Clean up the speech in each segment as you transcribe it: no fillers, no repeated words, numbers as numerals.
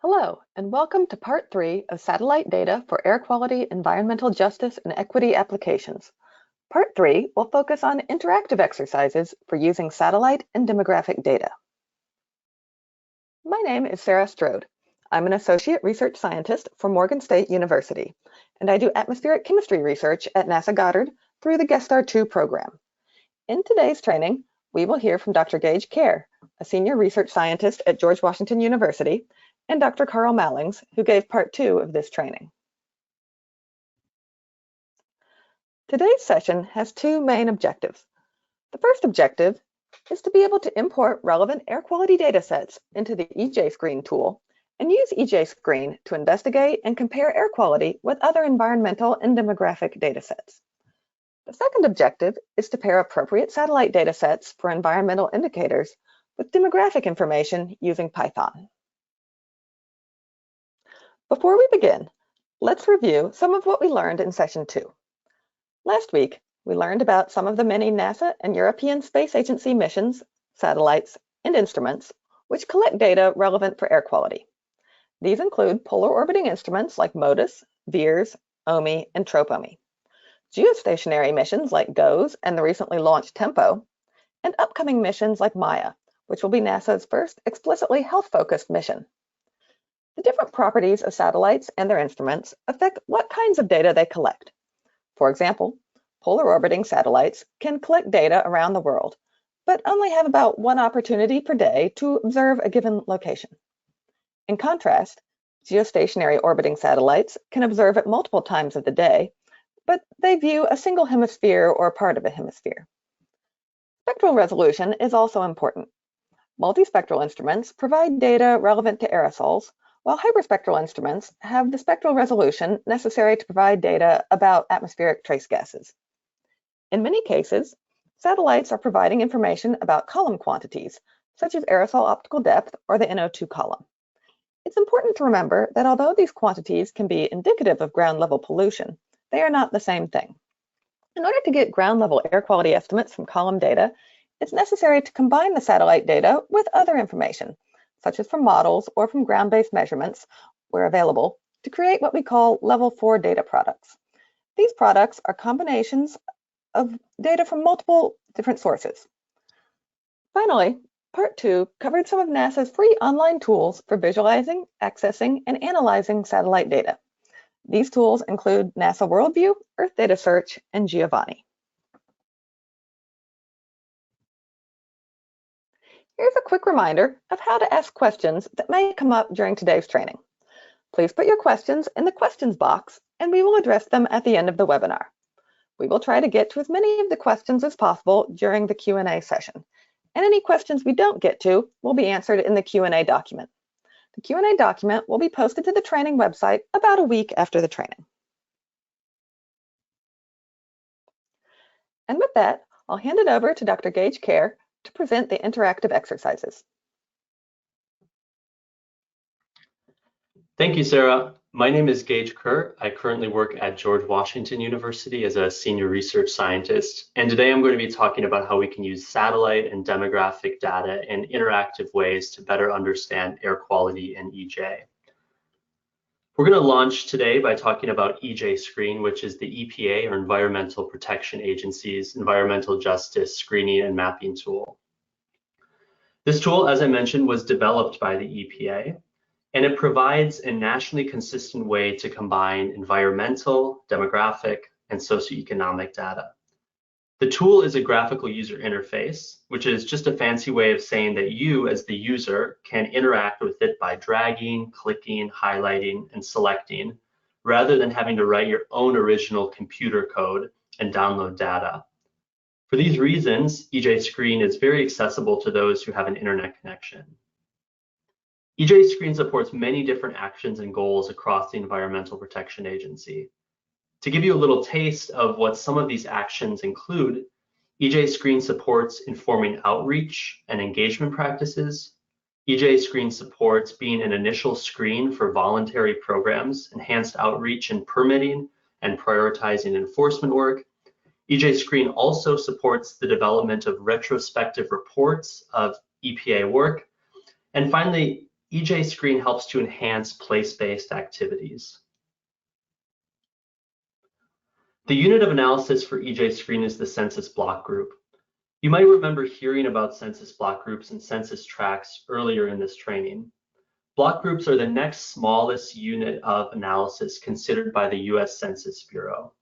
Hello, and welcome to Part 3 of Satellite Data for Air Quality, Environmental Justice, and Equity Applications. Part 3 will focus on interactive exercises for using satellite and demographic data. My name is Sarah Strode. I'm an Associate Research Scientist for Morgan State University, and I do atmospheric chemistry research at NASA Goddard through the GESTAR 2 program. In today's training, we will hear from Dr. Gage Kerr, a Senior Research Scientist at George Washington University, and Dr. Carl Mallings, who gave part 2 of this training. Today's session has 2 main objectives. The first objective is to be able to import relevant air quality data sets into the EJ Screen tool and use EJ Screen to investigate and compare air quality with other environmental and demographic data sets. The second objective is to pair appropriate satellite data sets for environmental indicators with demographic information using Python. Before we begin, let's review some of what we learned in session 2. Last week, we learned about some of the many NASA and European Space Agency missions, satellites, and instruments which collect data relevant for air quality. These include polar orbiting instruments like MODIS, VIIRS, OMI, and TROPOMI, geostationary missions like GOES and the recently launched TEMPO, and upcoming missions like MAIA, which will be NASA's first explicitly health-focused mission. The different properties of satellites and their instruments affect what kinds of data they collect. For example, polar orbiting satellites can collect data around the world, but only have about 1 opportunity per day to observe a given location. In contrast, geostationary orbiting satellites can observe at multiple times of the day, but they view a single hemisphere or part of a hemisphere. Spectral resolution is also important. Multispectral instruments provide data relevant to aerosols, while hyperspectral instruments have the spectral resolution necessary to provide data about atmospheric trace gases. In many cases, satellites are providing information about column quantities, such as aerosol optical depth or the NO2 column. It's important to remember that although these quantities can be indicative of ground level pollution, they are not the same thing. In order to get ground level air quality estimates from column data, it's necessary to combine the satellite data with other information, such as from models or from ground-based measurements where available, to create what we call level 4 data products. These products are combinations of data from multiple different sources. Finally, part 2 covered some of NASA's free online tools for visualizing, accessing, and analyzing satellite data. These tools include NASA Worldview, Earth Data Search, and Giovanni. Here's a quick reminder of how to ask questions that may come up during today's training. Please put your questions in the questions box and we will address them at the end of the webinar. We will try to get to as many of the questions as possible during the Q&A session, and any questions we don't get to will be answered in the Q&A document. The Q&A document will be posted to the training website about a week after the training. And with that, I'll hand it over to Dr. Gage Kerr to present the interactive exercises. Thank you, Sarah. My name is Gage Kerr. I currently work at George Washington University as a senior research scientist. And today I'm going to be talking about how we can use satellite and demographic data in interactive ways to better understand air quality in EJ. We're going to launch today by talking about EJ Screen, which is the EPA, or Environmental Protection Agency's environmental justice screening and mapping tool. This tool, as I mentioned, was developed by the EPA, and it provides a nationally consistent way to combine environmental, demographic, and socioeconomic data. The tool is a graphical user interface, which is just a fancy way of saying that you, as the user, can interact with it by dragging, clicking, highlighting, and selecting, rather than having to write your own original computer code and download data. For these reasons, EJ Screen is very accessible to those who have an internet connection. EJ Screen supports many different actions and goals across the Environmental Protection Agency. To give you a little taste of what some of these actions include, EJ Screen supports informing outreach and engagement practices. EJ Screen supports being an initial screen for voluntary programs, enhanced outreach and permitting, and prioritizing enforcement work. EJ Screen also supports the development of retrospective reports of EPA work. And finally, EJ screen helps to enhance place-based activities. The unit of analysis for EJ screen is the census block group. You might remember hearing about census block groups and census tracts earlier in this training. Block groups are the next smallest unit of analysis considered by the US Census Bureau.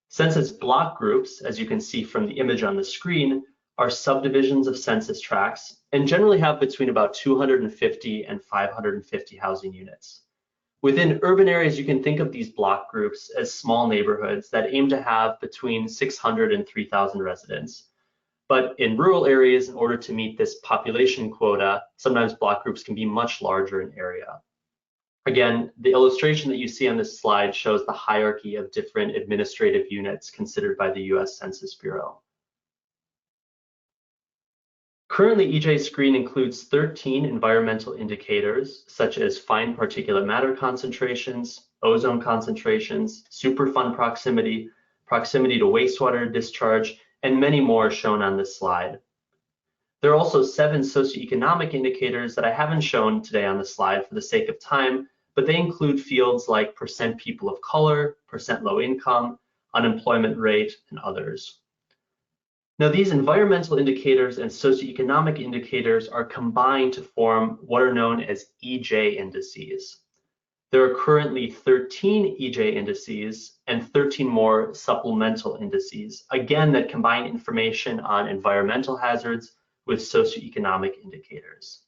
Census block groups, as you can see from the image on the screen, are subdivisions of census tracts and generally have between about 250 and 550 housing units. Within urban areas, you can think of these block groups as small neighborhoods that aim to have between 600 and 3,000 residents. But in rural areas, in order to meet this population quota, sometimes block groups can be much larger in area. Again, the illustration that you see on this slide shows the hierarchy of different administrative units considered by the US Census Bureau. Currently, EJ screen includes 13 environmental indicators, such as fine particulate matter concentrations, ozone concentrations, Superfund proximity, proximity to wastewater discharge, and many more shown on this slide. There are also 7 socioeconomic indicators that I haven't shown today on the slide for the sake of time, but they include fields like percent people of color, percent low income, unemployment rate, and others. Now, these environmental indicators and socioeconomic indicators are combined to form what are known as EJ indices. There are currently 13 EJ indices and 13 more supplemental indices, again, that combine information on environmental hazards with socioeconomic indicators.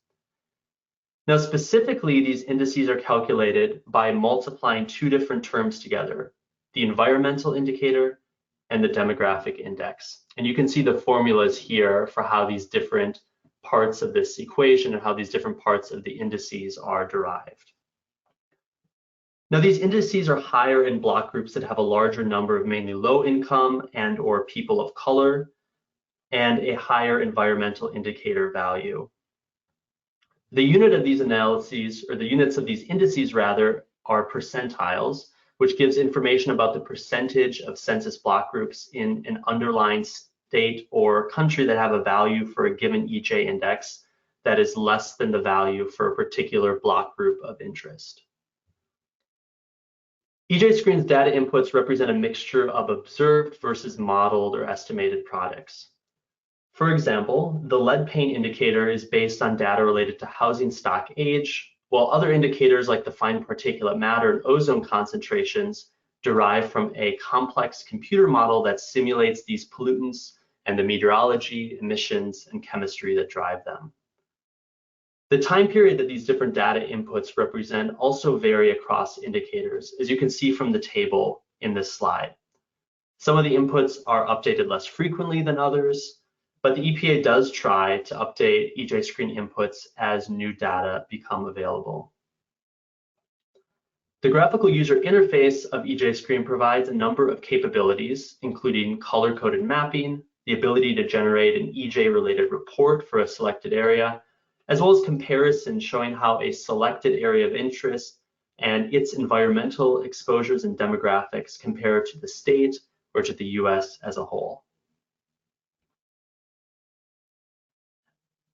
Now, specifically, these indices are calculated by multiplying 2 different terms together, the environmental indicator and the demographic index. And you can see the formulas here for how these different parts of this equation and how these different parts of the indices are derived. Now, these indices are higher in block groups that have a larger number of mainly low income and or people of color, and a higher environmental indicator value. The unit of these analyses, or the units of these indices rather, are percentiles, which gives information about the percentage of census block groups in an underlying state or country that have a value for a given EJ index that is less than the value for a particular block group of interest. EJ Screen's data inputs represent a mixture of observed versus modeled or estimated products. For example, the lead paint indicator is based on data related to housing stock age, while other indicators like the fine particulate matter and ozone concentrations derive from a complex computer model that simulates these pollutants and the meteorology, emissions, and chemistry that drive them. The time period that these different data inputs represent also vary across indicators, as you can see from the table in this slide. Some of the inputs are updated less frequently than others, but the EPA does try to update EJ Screen inputs as new data become available. The graphical user interface of EJ Screen provides a number of capabilities, including color-coded mapping, the ability to generate an EJ-related report for a selected area, as well as comparisons showing how a selected area of interest and its environmental exposures and demographics compare to the state or to the US as a whole.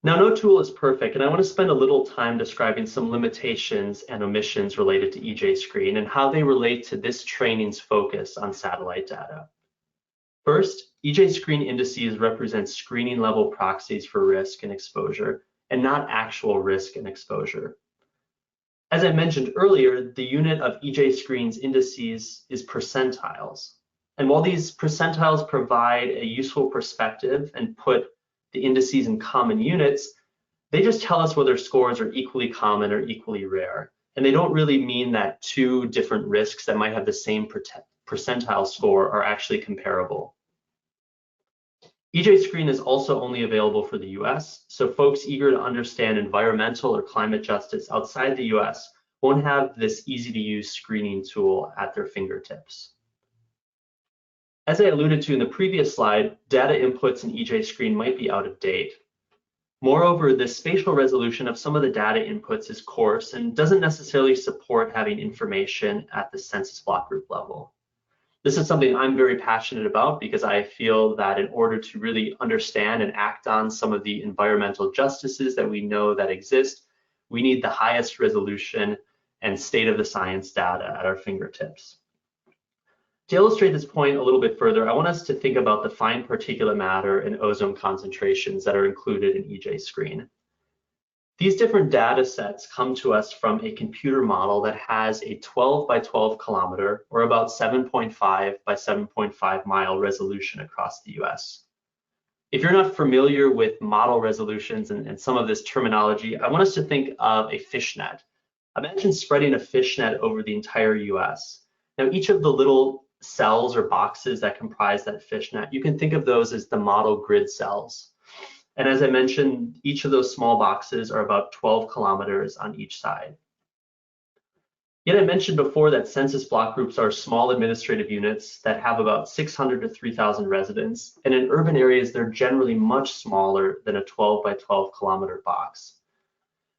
Now, no tool is perfect, and I want to spend a little time describing some limitations and omissions related to EJ Screen and how they relate to this training's focus on satellite data. First, EJ Screen indices represent screening level proxies for risk and exposure, and not actual risk and exposure. As I mentioned earlier, the unit of EJ Screen's indices is percentiles. And while these percentiles provide a useful perspective and put the indices in common units, they just tell us whether scores are equally common or equally rare. And they don't really mean that 2 different risks that might have the same percentile score are actually comparable. EJ Screen is also only available for the US, so folks eager to understand environmental or climate justice outside the US won't have this easy-to-use screening tool at their fingertips. As I alluded to in the previous slide, data inputs in EJ Screen might be out of date. Moreover, the spatial resolution of some of the data inputs is coarse and doesn't necessarily support having information at the census block group level. This is something I'm very passionate about because I feel that in order to really understand and act on some of the environmental justices that we know that exist, We need the highest resolution and state of the science data at our fingertips. To illustrate this point a little bit further, I want us to think about the fine particulate matter and ozone concentrations that are included in EJ Screen. These different data sets come to us from a computer model that has a 12 by 12 kilometer, or about 7.5 by 7.5 mile resolution across the US. If you're not familiar with model resolutions and some of this terminology, I want us to think of a fishnet. Imagine spreading a fishnet over the entire US. Now, each of the little cells or boxes that comprise that fishnet, you can think of those as the model grid cells. And as I mentioned, each of those small boxes are about 12 kilometers on each side. Yet I mentioned before that census block groups are small administrative units that have about 600 to 3,000 residents. And in urban areas, they're generally much smaller than a 12 by 12 kilometer box.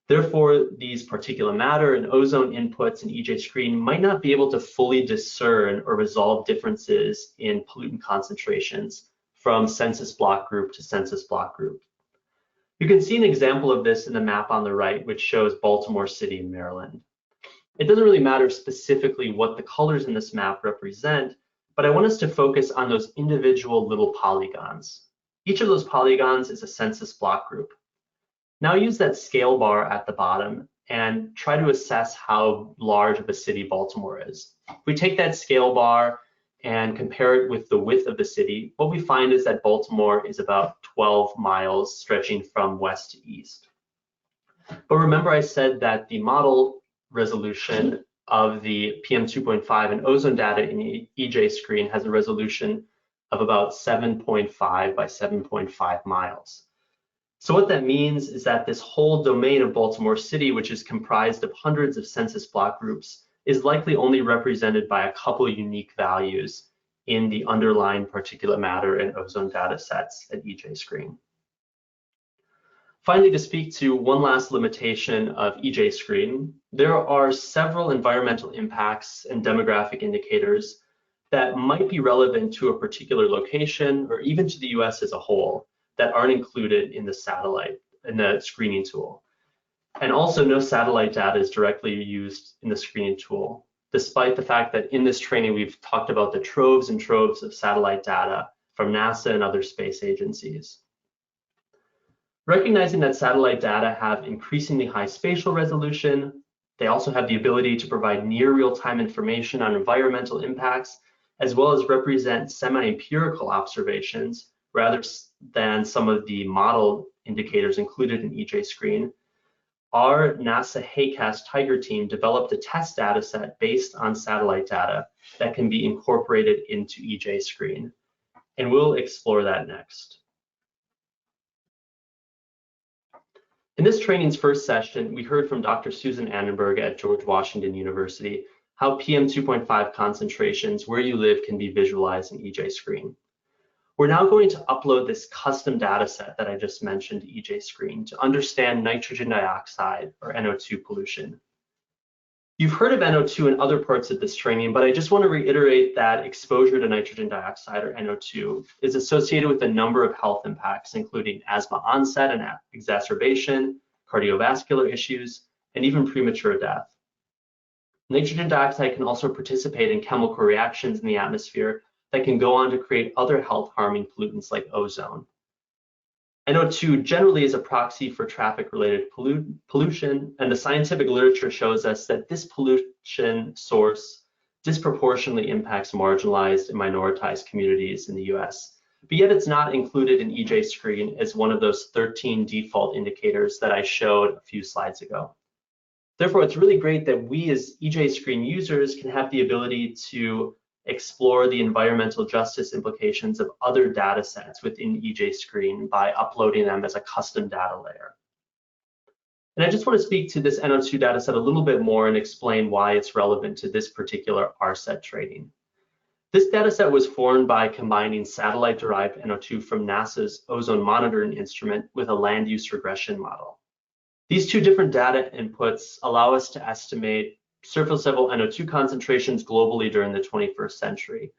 Therefore, these particulate matter and ozone inputs in EJ Screen might not be able to fully discern or resolve differences in pollutant concentrations from census block group to census block group. You can see an example of this in the map on the right, which shows Baltimore City in Maryland. It doesn't really matter specifically what the colors in this map represent, but I want us to focus on those individual little polygons. Each of those polygons is a census block group. Now use that scale bar at the bottom and try to assess how large of a city Baltimore is. If we take that scale bar and compare it with the width of the city, what we find is that Baltimore is about 12 miles stretching from west to east. But remember I said that the model resolution of the PM2.5 and ozone data in EJ Screen has a resolution of about 7.5 by 7.5 miles. So what that means is that this whole domain of Baltimore City, which is comprised of hundreds of census block groups, is likely only represented by a couple unique values in the underlying particulate matter and ozone data sets at EJ Screen. Finally, to speak to one last limitation of EJ Screen, there are several environmental impacts and demographic indicators that might be relevant to a particular location or even to the US as a whole that aren't included in the screening tool. And also no satellite data is directly used in the screening tool, despite the fact that in this training, we've talked about the troves and troves of satellite data from NASA and other space agencies. Recognizing that satellite data have increasingly high spatial resolution, they also have the ability to provide near real-time information on environmental impacts, as well as represent semi-empirical observations rather than some of the model indicators included in EJ Screen. Our NASA HACAS Tiger team developed a test data set based on satellite data that can be incorporated into EJ Screen, and we'll explore that next. In this training's first session, we heard from Dr. Susan Annenberg at George Washington University how PM2.5 concentrations where you live can be visualized in EJ Screen. We're now going to upload this custom data set that I just mentioned to EJ Screen to understand nitrogen dioxide or NO2 pollution. You've heard of NO2 in other parts of this training, but I just want to reiterate that exposure to nitrogen dioxide or NO2 is associated with a number of health impacts, including asthma onset and exacerbation, cardiovascular issues, and even premature death. Nitrogen dioxide can also participate in chemical reactions in the atmosphere that can go on to create other health-harming pollutants like ozone. NO2 generally is a proxy for traffic-related pollution, and the scientific literature shows us that this pollution source disproportionately impacts marginalized and minoritized communities in the US. But yet it's not included in EJ Screen as one of those 13 default indicators that I showed a few slides ago. Therefore, it's really great that we as EJ Screen users can have the ability to explore the environmental justice implications of other data sets within EJ Screen by uploading them as a custom data layer. And I just want to speak to this NO2 data set a little bit more and explain why it's relevant to this particular ARSET training. This data set was formed by combining satellite-derived NO2 from NASA's ozone monitoring instrument with a land use regression model. These two different data inputs allow us to estimate surface level NO2 concentrations globally during the 21st century.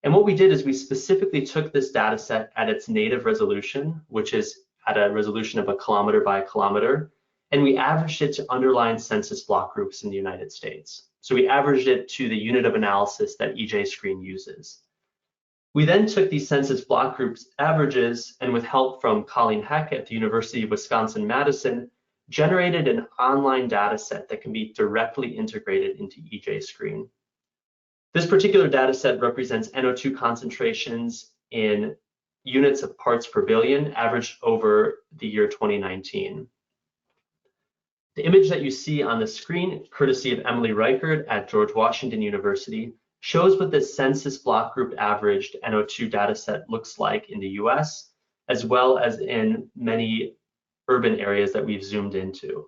And what we did is we specifically took this data set at its native resolution, which is at a resolution of 1 kilometer by a kilometer, and we averaged it to underlying census block groups in the United States. So we averaged it to the unit of analysis that EJ-Screen uses. We then took these census block groups averages and with help from Colleen Heck at the University of Wisconsin-Madison, generated an online data set that can be directly integrated into EJ-Screen. This particular data set represents NO2 concentrations in units of parts per billion averaged over the year 2019. The image that you see on the screen, courtesy of Emily Reichert at George Washington University, shows what the census block group averaged NO2 data set looks like in the US, as well as in many urban areas that we've zoomed into.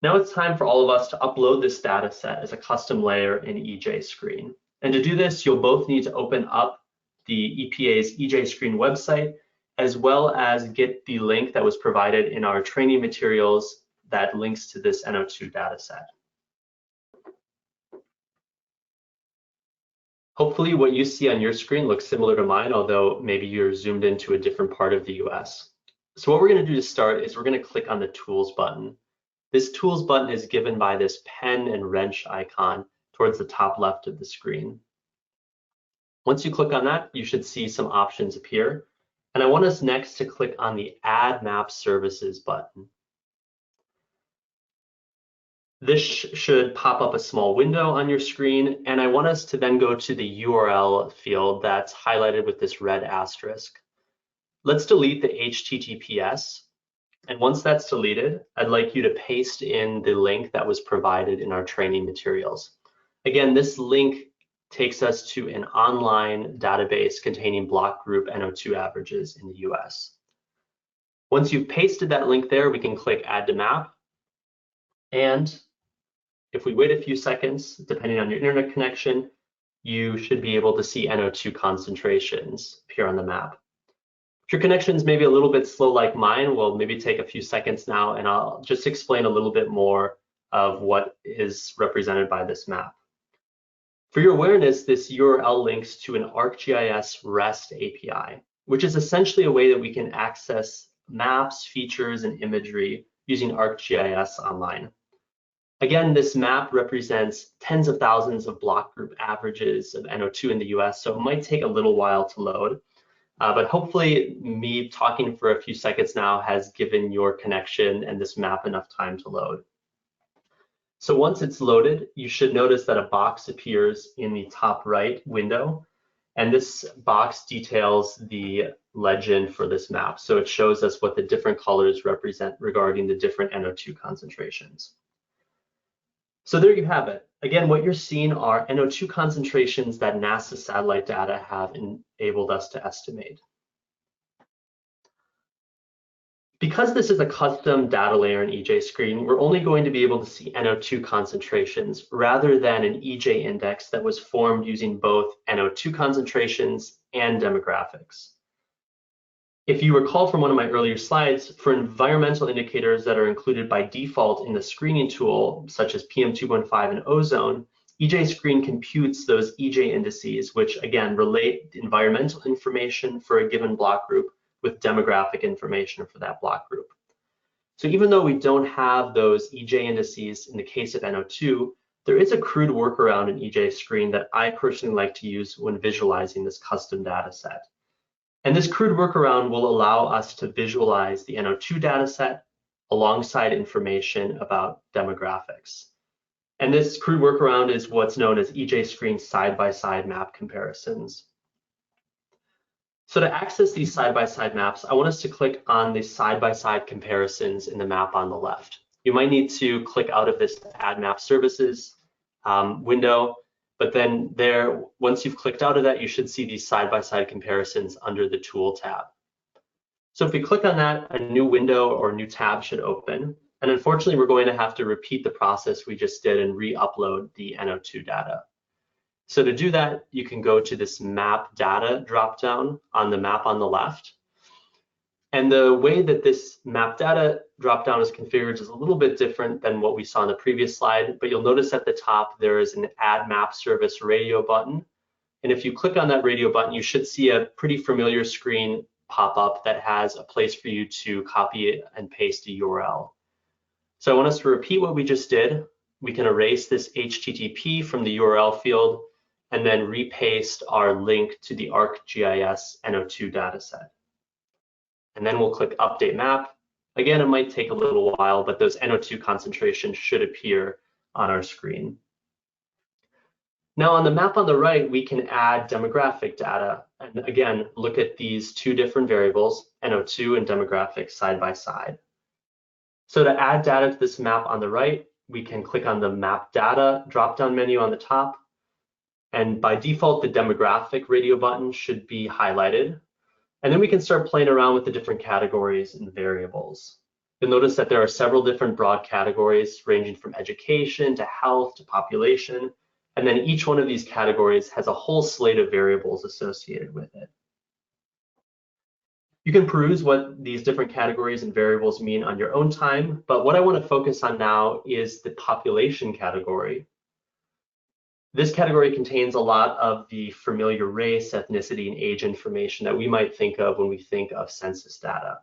Now it's time for all of us to upload this data set as a custom layer in EJ-Screen. And to do this, you'll both need to open up the EPA's EJ-Screen website, as well as get the link that was provided in our training materials that links to this NO2 data set. Hopefully what you see on your screen looks similar to mine, although maybe you're zoomed into a different part of the US. So what we're going to do to start is we're going to click on the Tools button. This Tools button is given by this pen and wrench icon towards the top left of the screen. Once you click on that, you should see some options appear. And I want us next to click on the Add Map Services button. This should pop up a small window on your screen, and I want us to then go to the URL field that's highlighted with this red asterisk. Let's delete the HTTPS, and once that's deleted, I'd like you to paste in the link that was provided in our training materials. Again, this link takes us to an online database containing block group NO2 averages in the US. Once you've pasted that link there, we can click Add to Map, and if we wait a few seconds, depending on your internet connection, you should be able to see NO2 concentrations appear on the map. If your connection's maybe a little bit slow like mine, we'll maybe take a few seconds now and I'll just explain a little bit more of what is represented by this map. For your awareness, this URL links to an ArcGIS REST API, which is essentially a way that we can access maps, features, and imagery using ArcGIS online. Again, this map represents tens of thousands of block group averages of NO2 in the US, so it might take a little while to load. But hopefully me talking for a few seconds now has given your connection and this map enough time to load. So once it's loaded, you should notice that a box appears in the top right window. And this box details the legend for this map. So it shows us what the different colors represent regarding the different NO2 concentrations. So there you have it. Again, what you're seeing are NO2 concentrations that NASA satellite data have enabled us to estimate. Because this is a custom data layer in EJ-Screen, we're only going to be able to see NO2 concentrations rather than an EJ index that was formed using both NO2 concentrations and demographics. If you recall from one of my earlier slides, for environmental indicators that are included by default in the screening tool, such as PM2.5 and ozone, EJ-Screen computes those EJ indices, which again relate environmental information for a given block group with demographic information for that block group. So even though we don't have those EJ indices in the case of NO2, there is a crude workaround in EJ-Screen that I personally like to use when visualizing this custom data set. And this crude workaround will allow us to visualize the NO2 data set alongside information about demographics. And this crude workaround is what's known as EJ-Screen side-by-side map comparisons. So to access these side-by-side maps, I want us to click on the side-by-side comparisons in the map on the left. You might need to click out of this Add Map Services window, but then there, once you've clicked out of that, you should see these side-by-side comparisons under the Tool tab. So if we click on that, a new window or new tab should open. And unfortunately, we're going to have to repeat the process we just did and re-upload the NO2 data. So to do that, you can go to this Map Data dropdown on the map on the left. And the way that this Map Data dropdown is configured is a little bit different than what we saw in the previous slide, but you'll notice at the top there is an Add Map Service radio button. And if you click on that radio button, you should see a pretty familiar screen pop up that has a place for you to copy and paste a URL. So I want us to repeat what we just did. We can erase this HTTP from the URL field and then repaste our link to the ArcGIS NO2 dataset. And then we'll click Update Map. Again, it might take a little while, but those NO2 concentrations should appear on our screen. Now on the map on the right, we can add demographic data. And again, look at these two different variables, NO2 and demographic side by side. So to add data to this map on the right, we can click on the Map Data drop-down menu on the top. And by default, the demographic radio button should be highlighted. And then we can start playing around with the different categories and variables. You'll notice that there are several different broad categories ranging from education to health to population. And then each one of these categories has a whole slate of variables associated with it. You can peruse what these different categories and variables mean on your own time, but what I want to focus on now is the population category. This category contains a lot of the familiar race, ethnicity, and age information that we might think of when we think of census data.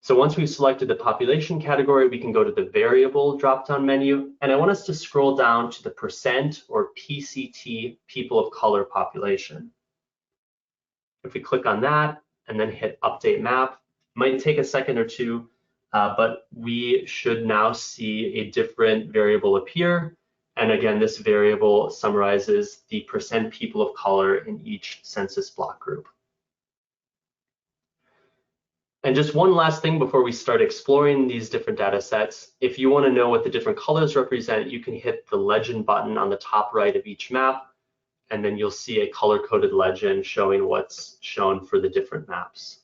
So once we've selected the population category, we can go to the variable drop-down menu, and I want us to scroll down to the percent or PCT people of color population. If we click on that and then hit Update Map, it might take a second or two, but we should now see a different variable appear. And again, this variable summarizes the percent people of color in each census block group. And just one last thing before we start exploring these different data sets, if you want to know what the different colors represent, you can hit the legend button on the top right of each map, and then you'll see a color-coded legend showing what's shown for the different maps.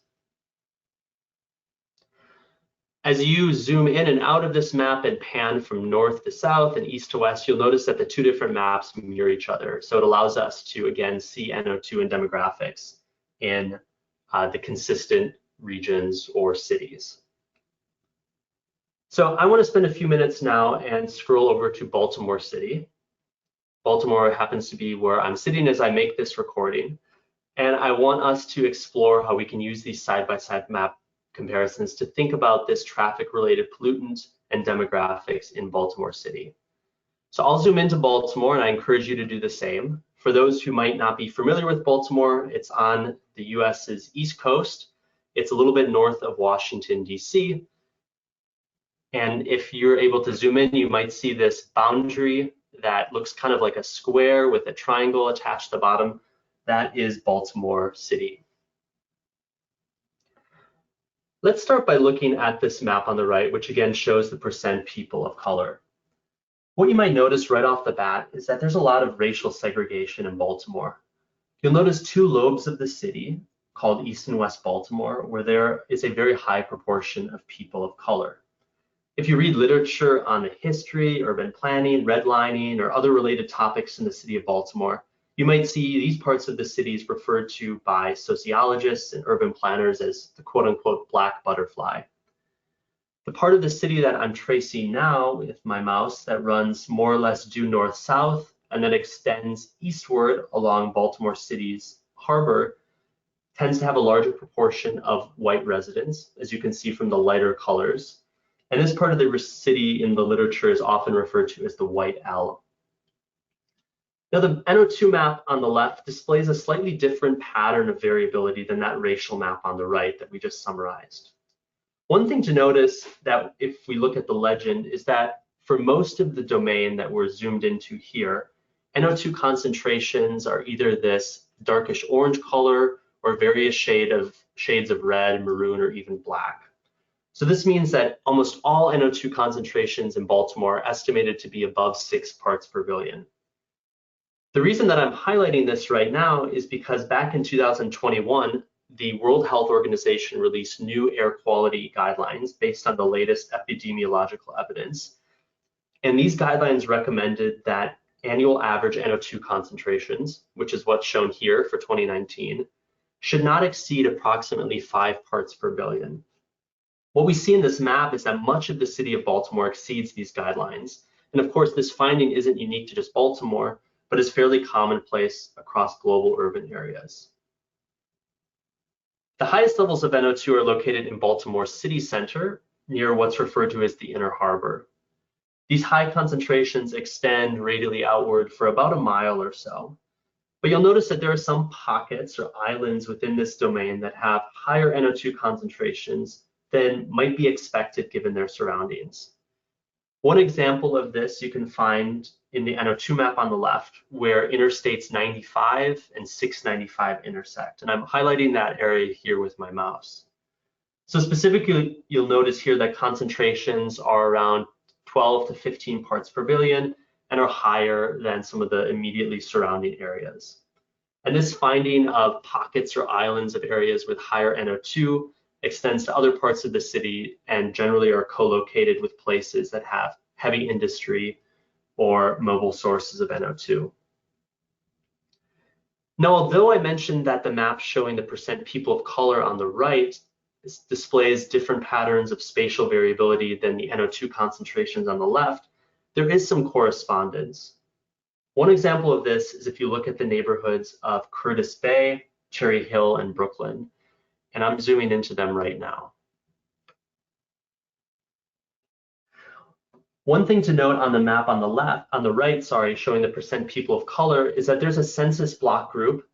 As you zoom in and out of this map and pan from north to south and east to west, you'll notice that the two different maps mirror each other. So it allows us to, again, see NO2 and demographics in the consistent regions or cities. So I want to spend a few minutes now and scroll over to Baltimore City. Baltimore happens to be where I'm sitting as I make this recording. And I want us to explore how we can use these side-by-side map comparisons to think about this traffic-related pollutants and demographics in Baltimore City. So I'll zoom into Baltimore, and I encourage you to do the same. For those who might not be familiar with Baltimore, it's on the US's East Coast. It's a little bit north of Washington, D.C. And if you're able to zoom in, you might see this boundary that looks kind of like a square with a triangle attached to the bottom. That is Baltimore City. Let's start by looking at this map on the right, which again shows the percent people of color. What you might notice right off the bat is that there's a lot of racial segregation in Baltimore. You'll notice two lobes of the city called East and West Baltimore, where there is a very high proportion of people of color. If you read literature on the history, urban planning, redlining, or other related topics in the city of Baltimore, you might see these parts of the cities referred to by sociologists and urban planners as the quote-unquote black butterfly. The part of the city that I'm tracing now with my mouse that runs more or less due north-south and then extends eastward along Baltimore City's harbor tends to have a larger proportion of white residents, as you can see from the lighter colors. And this part of the city in the literature is often referred to as the white L. Now the NO2 map on the left displays a slightly different pattern of variability than that racial map on the right that we just summarized. One thing to notice that if we look at the legend is that for most of the domain that we're zoomed into here, NO2 concentrations are either this darkish orange color or various shades of red, maroon, or even black. So this means that almost all NO2 concentrations in Baltimore are estimated to be above 6 parts per billion. The reason that I'm highlighting this right now is because back in 2021, the World Health Organization released new air quality guidelines based on the latest epidemiological evidence. And these guidelines recommended that annual average NO2 concentrations, which is what's shown here for 2019, should not exceed approximately 5 parts per billion. What we see in this map is that much of the city of Baltimore exceeds these guidelines. And of course, this finding isn't unique to just Baltimore, but is fairly commonplace across global urban areas. The highest levels of NO2 are located in Baltimore city center, near what's referred to as the inner harbor. These high concentrations extend radially outward for about a mile or so. But you'll notice that there are some pockets or islands within this domain that have higher NO2 concentrations than might be expected given their surroundings. One example of this you can find in the NO2 map on the left, where interstates 95 and 695 intersect. And I'm highlighting that area here with my mouse. So specifically, you'll notice here that concentrations are around 12 to 15 parts per billion and are higher than some of the immediately surrounding areas. And this finding of pockets or islands of areas with higher NO2 extends to other parts of the city and generally are co-located with places that have heavy industry or mobile sources of NO2. Now, although I mentioned that the map showing the percent people of color on the right displays different patterns of spatial variability than the NO2 concentrations on the left, there is some correspondence. One example of this is if you look at the neighborhoods of Curtis Bay, Cherry Hill, and Brooklyn, and I'm zooming into them right now. One thing to note on the map on the right, showing the percent people of color, is that there's a census block group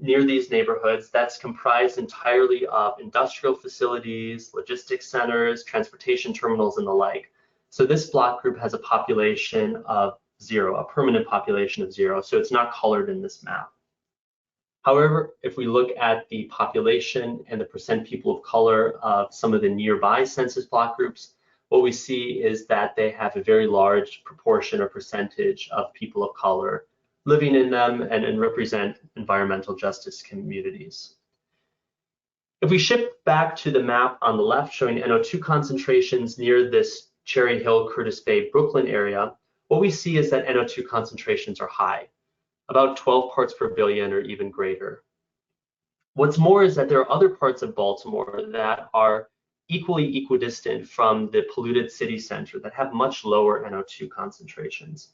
near these neighborhoods that's comprised entirely of industrial facilities, logistics centers, transportation terminals, and the like. So this block group has a population of 0, a permanent population of 0, so it's not colored in this map. However, if we look at the population and the percent people of color of some of the nearby census block groups, what we see is that they have a very large proportion or percentage of people of color living in them and represent environmental justice communities. If we shift back to the map on the left showing NO2 concentrations near this Cherry Hill, Curtis Bay, Brooklyn area, what we see is that NO2 concentrations are high, about 12 parts per billion or even greater. What's more is that there are other parts of Baltimore that are equally equidistant from the polluted city center that have much lower NO2 concentrations.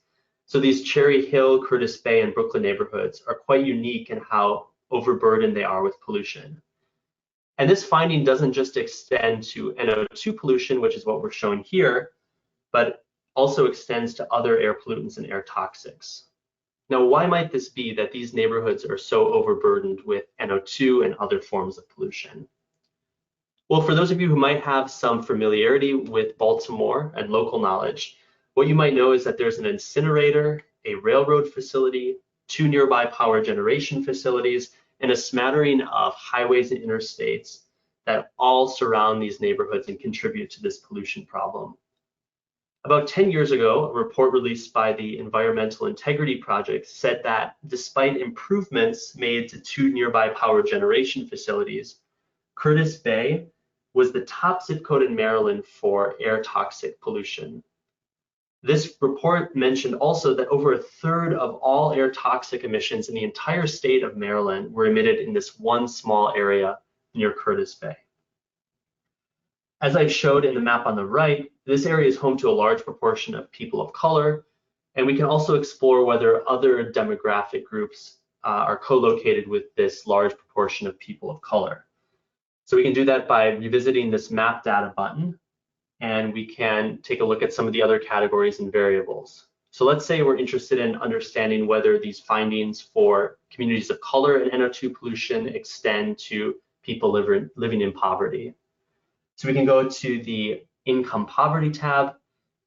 So these Cherry Hill, Curtis Bay, and Brooklyn neighborhoods are quite unique in how overburdened they are with pollution. And this finding doesn't just extend to NO2 pollution, which is what we're showing here, but also extends to other air pollutants and air toxics. Now, why might this be that these neighborhoods are so overburdened with NO2 and other forms of pollution? Well, for those of you who might have some familiarity with Baltimore and local knowledge, what you might know is that there's an incinerator, a railroad facility, 2 nearby power generation facilities, and a smattering of highways and interstates that all surround these neighborhoods and contribute to this pollution problem. About 10 years ago, a report released by the Environmental Integrity Project said that despite improvements made to 2 nearby power generation facilities, Curtis Bay was the top zip code in Maryland for air toxic pollution. This report mentioned also that over a third of all air toxic emissions in the entire state of Maryland were emitted in this one small area near Curtis Bay. As I showed in the map on the right, this area is home to a large proportion of people of color, and we can also explore whether other demographic groups are co-located with this large proportion of people of color. So we can do that by revisiting this map data button, and we can take a look at some of the other categories and variables. So let's say we're interested in understanding whether these findings for communities of color and NO2 pollution extend to people living in poverty. So we can go to the income poverty tab,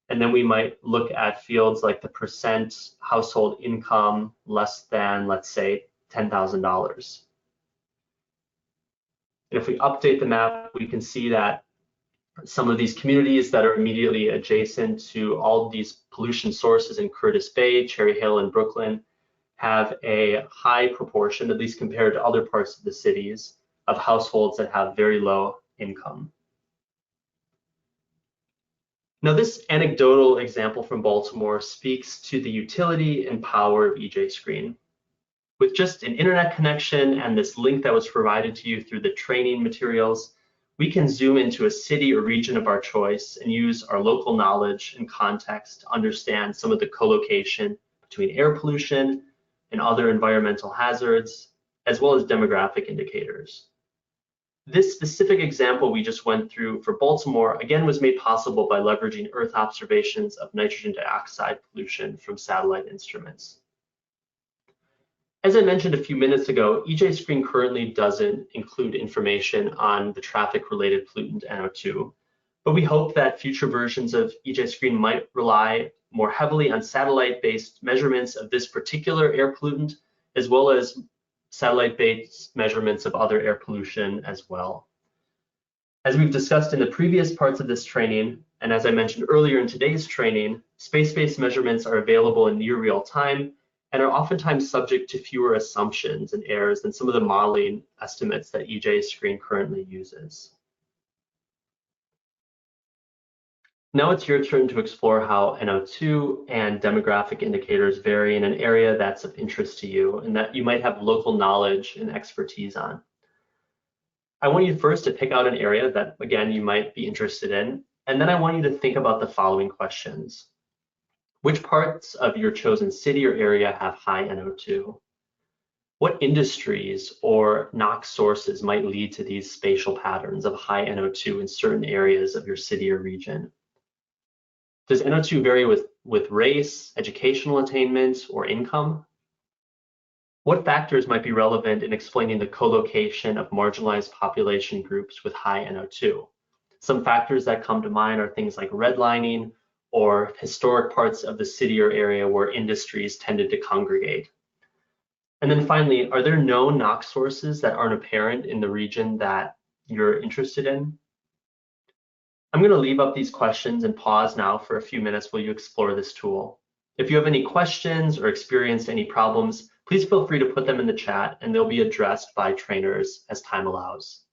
and then we might look at fields like the percent household income less than, let's say, $10,000. And if we update the map, we can see that some of these communities that are immediately adjacent to all of these pollution sources in Curtis Bay, Cherry Hill, and Brooklyn have a high proportion, at least compared to other parts of the cities, of households that have very low income. Now, this anecdotal example from Baltimore speaks to the utility and power of EJ-Screen. With just an internet connection and this link that was provided to you through the training materials, we can zoom into a city or region of our choice and use our local knowledge and context to understand some of the co-location between air pollution and other environmental hazards, as well as demographic indicators. This specific example we just went through for Baltimore, again, was made possible by leveraging Earth observations of nitrogen dioxide pollution from satellite instruments. As I mentioned a few minutes ago, EJ Screen currently doesn't include information on the traffic-related pollutant NO2, but we hope that future versions of EJ Screen might rely more heavily on satellite-based measurements of this particular air pollutant, as well as satellite-based measurements of other air pollution as well. As we've discussed in the previous parts of this training, and as I mentioned earlier in today's training, space-based measurements are available in near real time and are oftentimes subject to fewer assumptions and errors than some of the modeling estimates that EJ Screen currently uses. Now it's your turn to explore how NO2 and demographic indicators vary in an area that's of interest to you and that you might have local knowledge and expertise on. I want you first to pick out an area that, again, you might be interested in, and then I want you to think about the following questions. Which parts of your chosen city or area have high NO2? What industries or NOx sources might lead to these spatial patterns of high NO2 in certain areas of your city or region? Does NO2 vary with race, educational attainment, or income? What factors might be relevant in explaining the co-location of marginalized population groups with high NO2? Some factors that come to mind are things like redlining or historic parts of the city or area where industries tended to congregate. And then finally, are there known NOx sources that aren't apparent in the region that you're interested in? I'm going to leave up these questions and pause now for a few minutes while you explore this tool. If you have any questions or experienced any problems, please feel free to put them in the chat and they'll be addressed by trainers as time allows.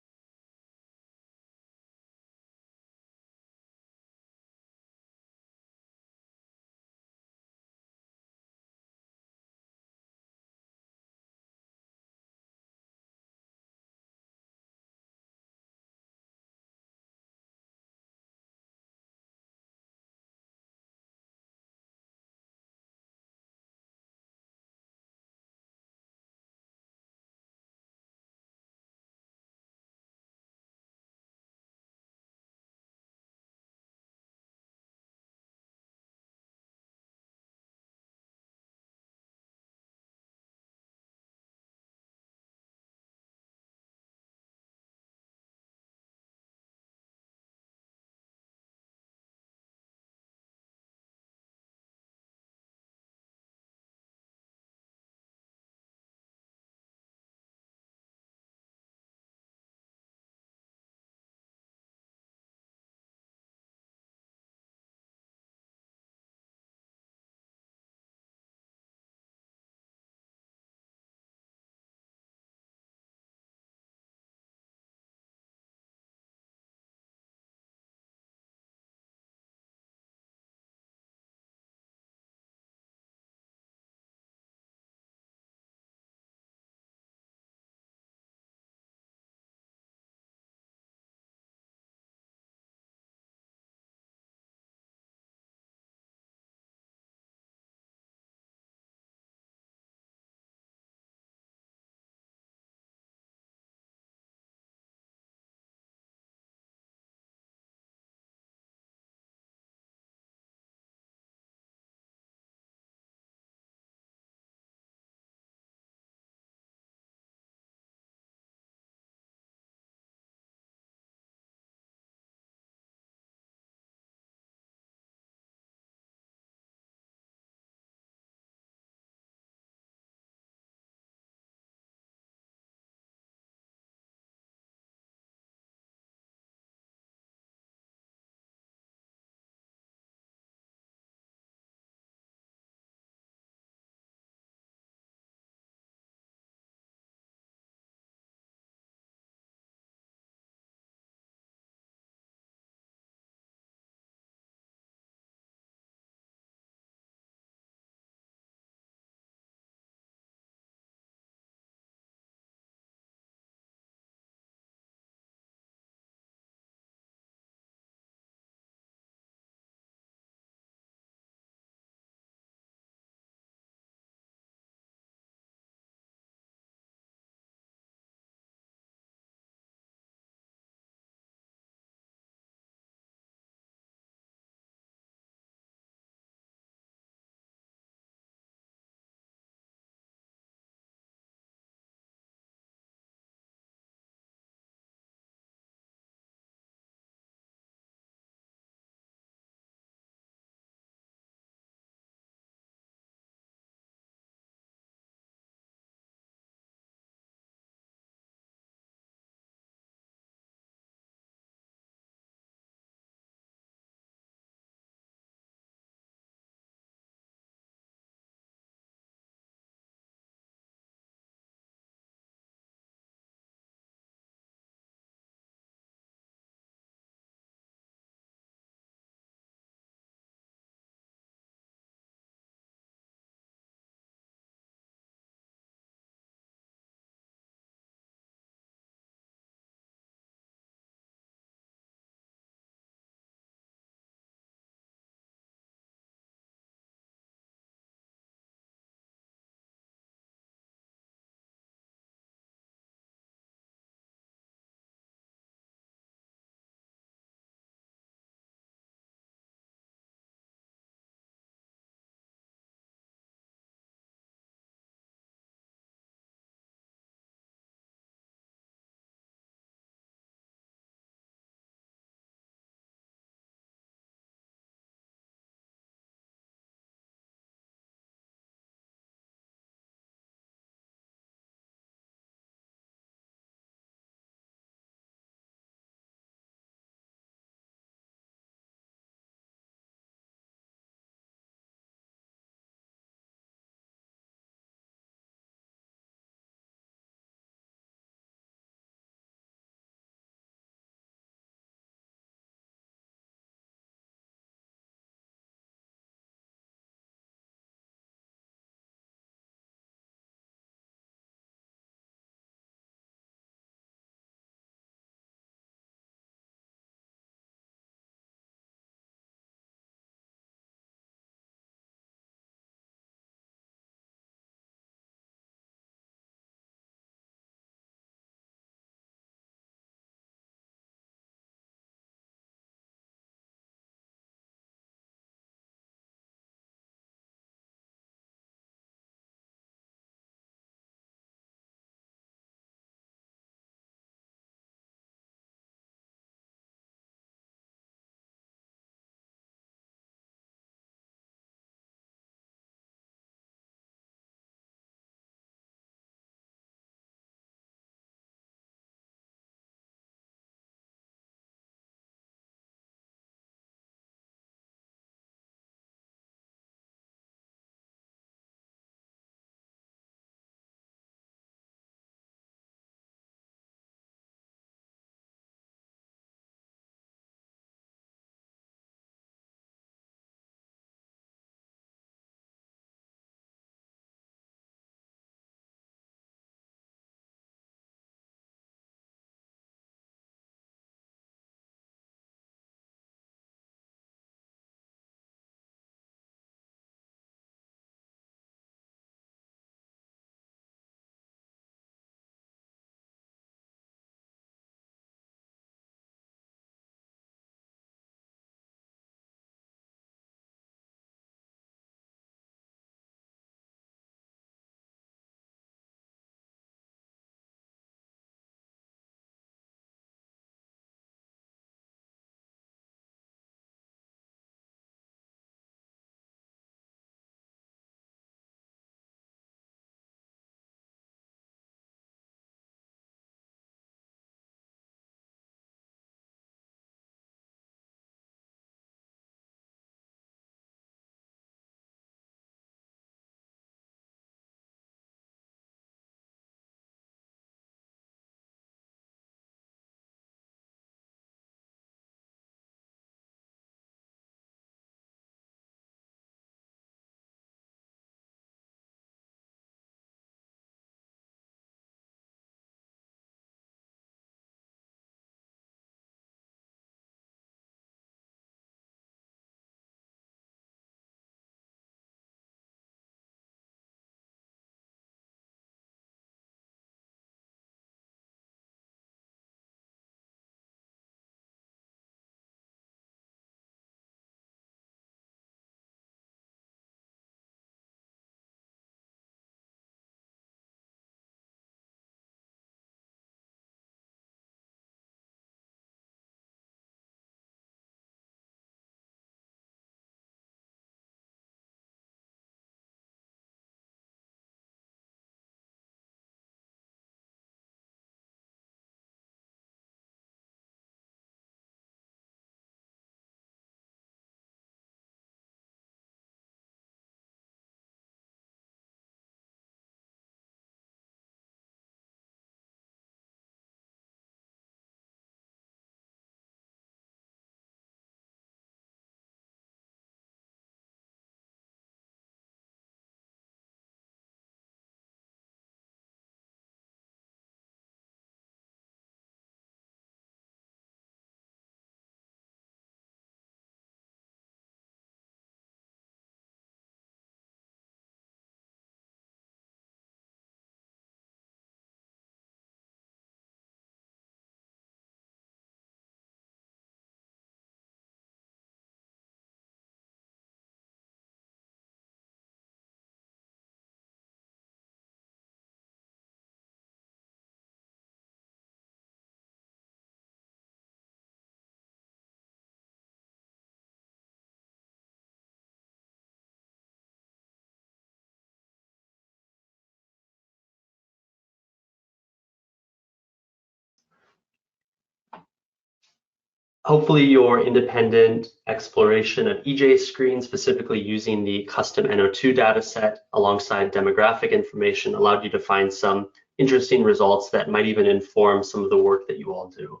Hopefully your independent exploration of EJ screen, specifically using the custom NO2 dataset alongside demographic information, allowed you to find some interesting results that might even inform some of the work that you all do.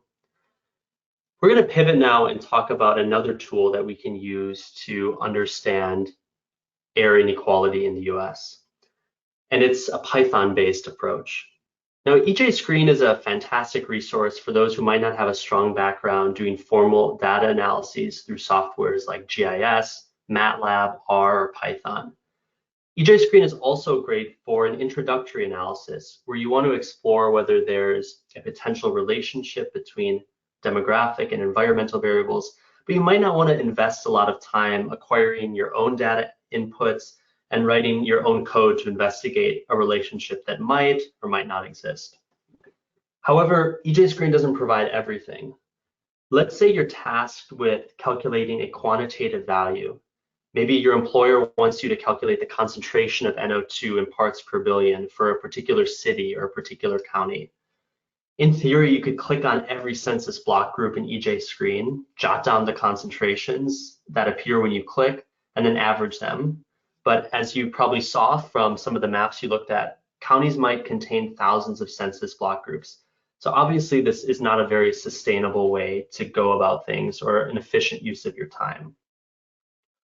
We're going to pivot now and talk about another tool that we can use to understand air inequality in the US. And it's a Python-based approach. Now, EJ Screen is a fantastic resource for those who might not have a strong background doing formal data analyses through softwares like GIS, MATLAB, R, or Python. EJ Screen is also great for an introductory analysis where you want to explore whether there's a potential relationship between demographic and environmental variables, but you might not want to invest a lot of time acquiring your own data inputs and writing your own code to investigate a relationship that might or might not exist. However, EJ Screen doesn't provide everything. Let's say you're tasked with calculating a quantitative value. Maybe your employer wants you to calculate the concentration of NO2 in parts per billion for a particular city or a particular county. In theory, you could click on every census block group in EJ Screen, jot down the concentrations that appear when you click, and then average them. But as you probably saw from some of the maps you looked at, counties might contain thousands of census block groups. So obviously this is not a very sustainable way to go about things or an efficient use of your time.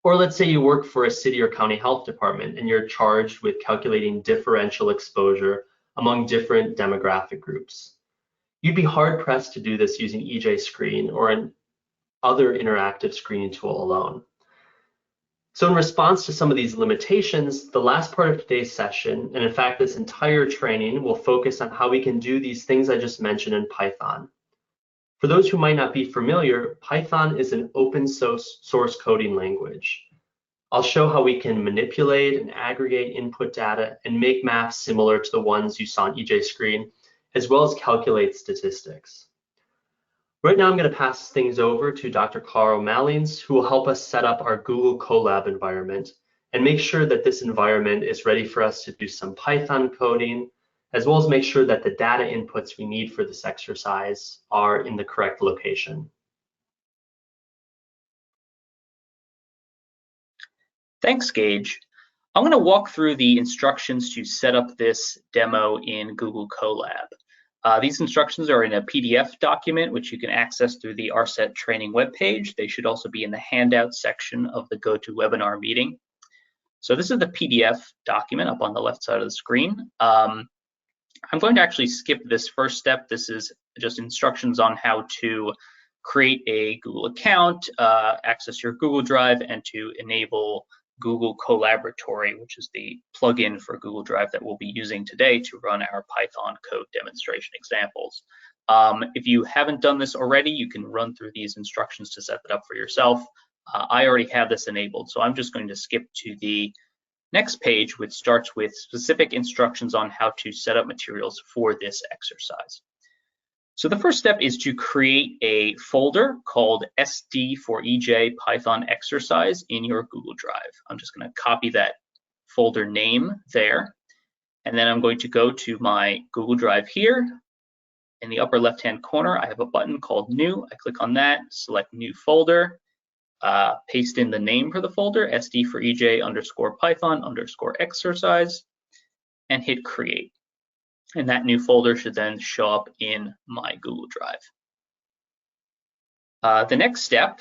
Or let's say you work for a city or county health department and you're charged with calculating differential exposure among different demographic groups. You'd be hard pressed to do this using EJ Screen or an other interactive screening tool alone. So in response to some of these limitations, the last part of today's session, and in fact this entire training, will focus on how we can do these things I just mentioned in Python. For those who might not be familiar, Python is an open source coding language. I'll show how we can manipulate and aggregate input data and make maps similar to the ones you saw on EJ Screen, as well as calculate statistics. Right now, I'm going to pass things over to Dr. Carl Malines, who will help us set up our Google Colab environment and make sure that this environment is ready for us to do some Python coding, as well as make sure that the data inputs we need for this exercise are in the correct location. Thanks, Gage. I'm going to walk through the instructions to set up this demo in Google Colab. These instructions are in a PDF document, which you can access through the ARSET training webpage. They should also be in the handout section of the GoToWebinar meeting. So this is the PDF document up on the left side of the screen. I'm going to actually skip this first step. This is just instructions on how to create a Google account, access your Google Drive, and to enable Google Colaboratory, which is the plugin for Google Drive that we'll be using today to run our Python code demonstration examples. If you haven't done this already, you can run through these instructions to set that up for yourself. I already have this enabled, so I'm just going to skip to the next page, which starts with specific instructions on how to set up materials for this exercise. So the first step is to create a folder called SD for EJ Python exercise in your Google Drive. I'm just going to copy that folder name there, and then I'm going to go to my Google Drive here. In the upper left-hand corner, I have a button called New. I click on that, select New Folder, paste in the name for the folder, SD for EJ _ Python _ exercise, and hit Create. And that new folder should then show up in my Google Drive. The next step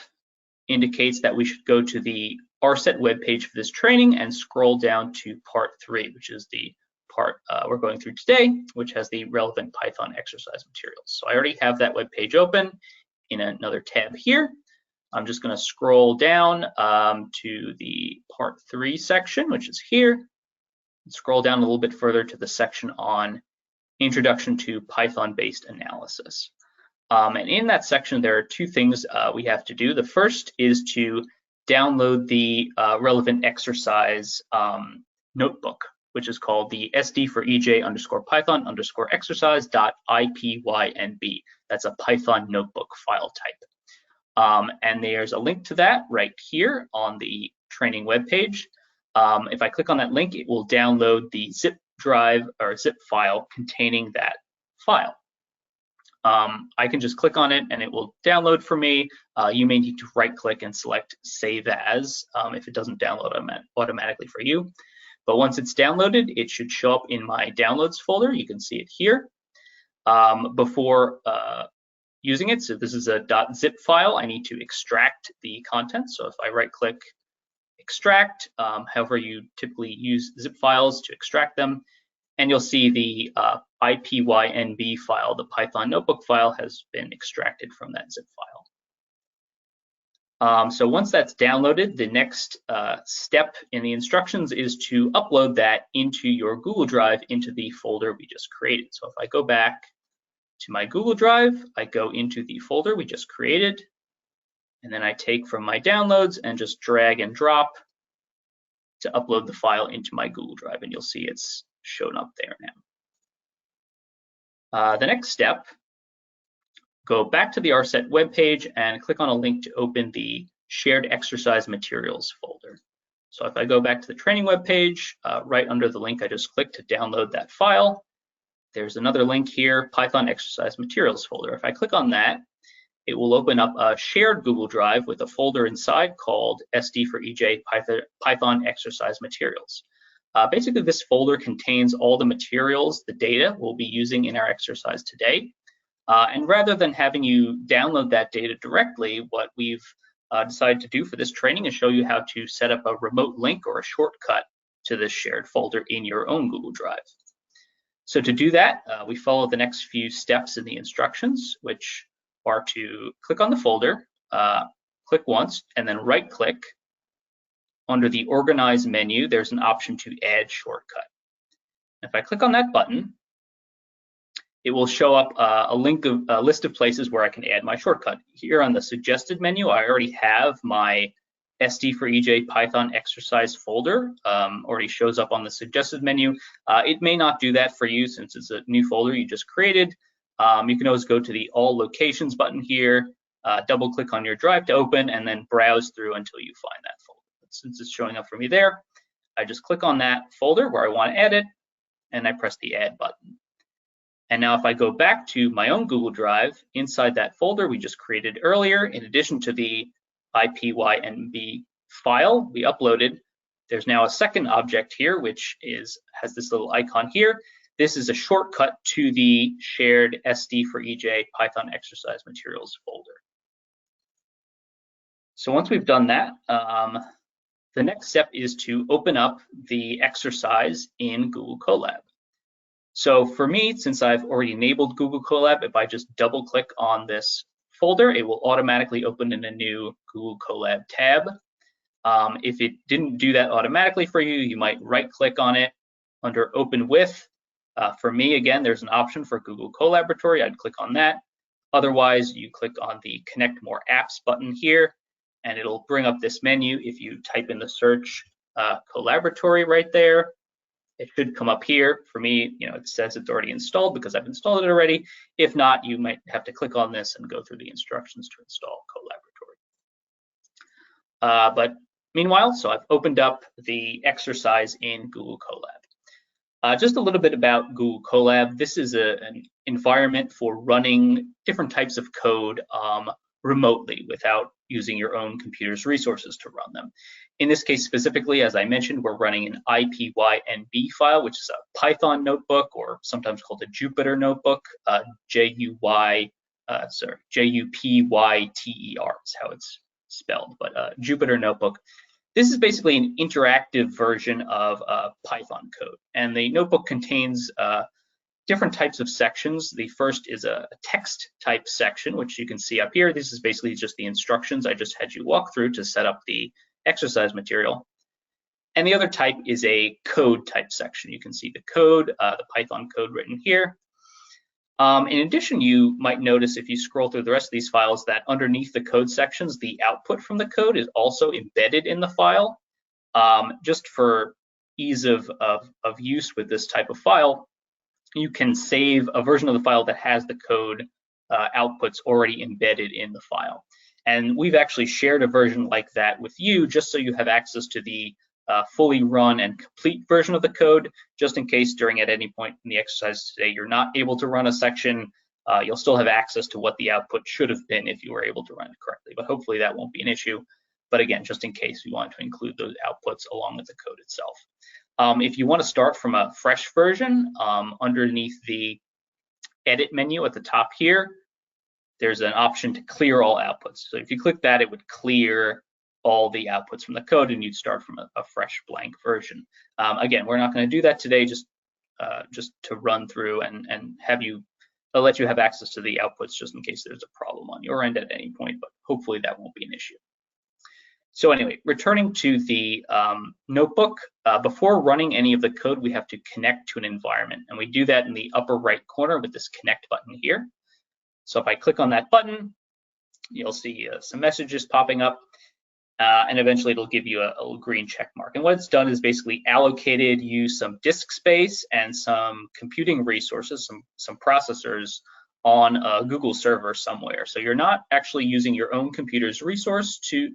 indicates that we should go to the ARSET webpage for this training and scroll down to part 3, which is the part we're going through today, which has the relevant Python exercise materials. So I already have that webpage open in another tab here. I'm just going to scroll down to the part 3 section, which is here, and scroll down a little bit further to the section on Introduction to Python-based analysis. And in that section, there are 2 things we have to do. The first is to download the relevant exercise notebook, which is called the SD for EJ _ Python _ exercise.ipynb. That's a Python notebook file type. And there's a link to that right here on the training webpage. If I click on that link, it will download the zip drive or zip file containing that file. I can just click on it and it will download for me. You may need to right click and select Save As if it doesn't download automatically for you. But once it's downloaded, it should show up in my Downloads folder. You can see it here. Before using it, so this is a .zip file, I need to extract the content. So if I right click, extract, however you typically use zip files to extract them, and you'll see the IPYNB file, the Python notebook file, has been extracted from that zip file. So once that's downloaded, the next step in the instructions is to upload that into your Google Drive, into the folder we just created. So if I go back to my Google Drive, I go into the folder we just created, and then I take from my downloads and just drag and drop to upload the file into my Google Drive, and you'll see it's shown up there now. The next step, go back to the ARSET webpage and click on a link to open the Shared Exercise Materials folder. So if I go back to the training webpage, right under the link I just clicked to download that file, there's another link here, Python Exercise Materials folder. If I click on that, it will open up a shared Google Drive with a folder inside called SD4EJ Python Exercise Materials. Basically, this folder contains all the materials, the data we'll be using in our exercise today. And rather than having you download that data directly, what we've decided to do for this training is show you how to set up a remote link or a shortcut to this shared folder in your own Google Drive. So to do that, we follow the next few steps in the instructions, which are to click on the folder, click once, and then right click. Under the Organize menu, there's an option to add shortcut. If I click on that button, it will show up a list of places where I can add my shortcut. Here on the Suggested menu, I already have my SD4EJ Python exercise folder, already shows up on the Suggested menu. It may not do that for you since it's a new folder you just created. You can always go to the All Locations button here, double click on your drive to open, and then browse through until you find that folder. Since it's showing up for me there, I just click on that folder where I want to add it, and I press the Add button. And now if I go back to my own Google Drive, inside that folder we just created earlier, in addition to the IPYNB file we uploaded, there's now a second object here, which has this little icon here. This is a shortcut to the shared SD4EJ Python exercise materials folder. So once we've done that, the next step is to open up the exercise in Google Colab. So for me, since I've already enabled Google Colab, if I just double click on this folder, it will automatically open in a new Google Colab tab. If it didn't do that automatically for you, you might right click on it under Open With. For me, again, there's an option for Google Colaboratory. I'd click on that. Otherwise, you click on the Connect More Apps button here, and it'll bring up this menu. If you type in the search Colaboratory right there, it should come up here. For me, it says it's already installed because I've installed it already. If not, you might have to click on this and go through the instructions to install Colaboratory. But meanwhile, so I've opened up the exercise in Google Colab. Just a little bit about Google Colab. This is an environment for running different types of code remotely without using your own computer's resources to run them. In this case specifically, as I mentioned, we're running an IPYNB file, which is a Python notebook, or sometimes called a Jupyter notebook, Jupyter is how it's spelled, but Jupyter notebook. This is basically an interactive version of Python code, and the notebook contains different types of sections. The first is a text type section, which you can see up here. This is basically just the instructions I just had you walk through to set up the exercise material. And the other type is a code type section. You can see the code, the Python code written here. In addition, you might notice if you scroll through the rest of these files that underneath the code sections, the output from the code is also embedded in the file. Just for ease of use with this type of file, you can save a version of the file that has the code outputs already embedded in the file. And we've actually shared a version like that with you just so you have access to the fully run and complete version of the code, just in case at any point in the exercise today you're not able to run a section. You'll still have access to what the output should have been if you were able to run it correctly, but hopefully that won't be an issue. But again, just in case, we want to include those outputs along with the code itself. If you want to start from a fresh version, underneath the edit menu at the top here, there's an option to clear all outputs. So if you click that, it would clear all the outputs from the code and you'd start from a fresh blank version. Again, we're not going to do that today, just to run through and I'll let you have access to the outputs just in case there's a problem on your end at any point, but hopefully that won't be an issue. So anyway, returning to the notebook, before running any of the code, we have to connect to an environment, and we do that in the upper right corner with this connect button here. So if I click on that button, you'll see some messages popping up, and eventually it'll give you a little green check mark. And what it's done is basically allocated you some disk space and some computing resources, some processors on a Google server somewhere. So you're not actually using your own computer's resources to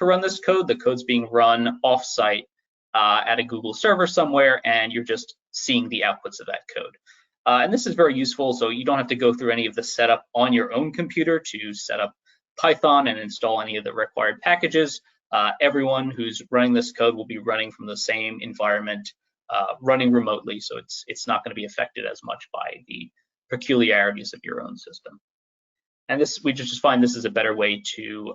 run this code. The code's being run offsite at a Google server somewhere, and you're just seeing the outputs of that code. And this is very useful, so you don't have to go through any of the setup on your own computer to set up Python and install any of the required packages. Everyone who's running this code will be running from the same environment, running remotely, so it's not going to be affected as much by the peculiarities of your own system. And this, we just find this is a better way to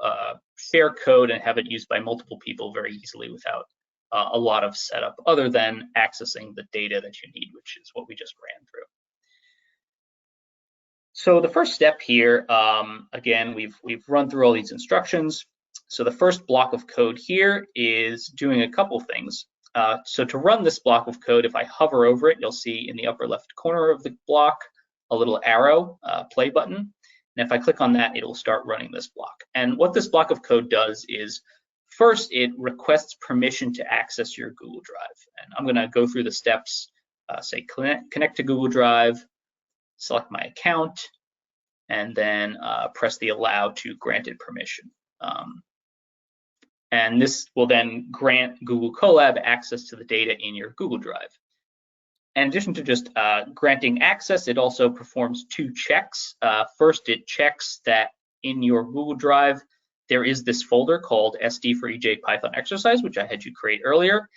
share code and have it used by multiple people very easily without a lot of setup other than accessing the data that you need, which is what we just ran through. So the first step here, again, we've run through all these instructions. So the first block of code here is doing a couple things. So to run this block of code, if I hover over it, you'll see in the upper left corner of the block a little arrow, play button. And if I click on that, it will start running this block. And what this block of code does is, first, it requests permission to access your Google Drive. And I'm going to go through the steps, say connect to Google Drive, select my account, and then press the allow to granted permission. And this will then grant Google Colab access to the data in your Google Drive. In addition to just granting access, it also performs two checks. First, it checks that in your Google Drive, there is this folder called SD for EJ Python exercise, which I had you create earlier.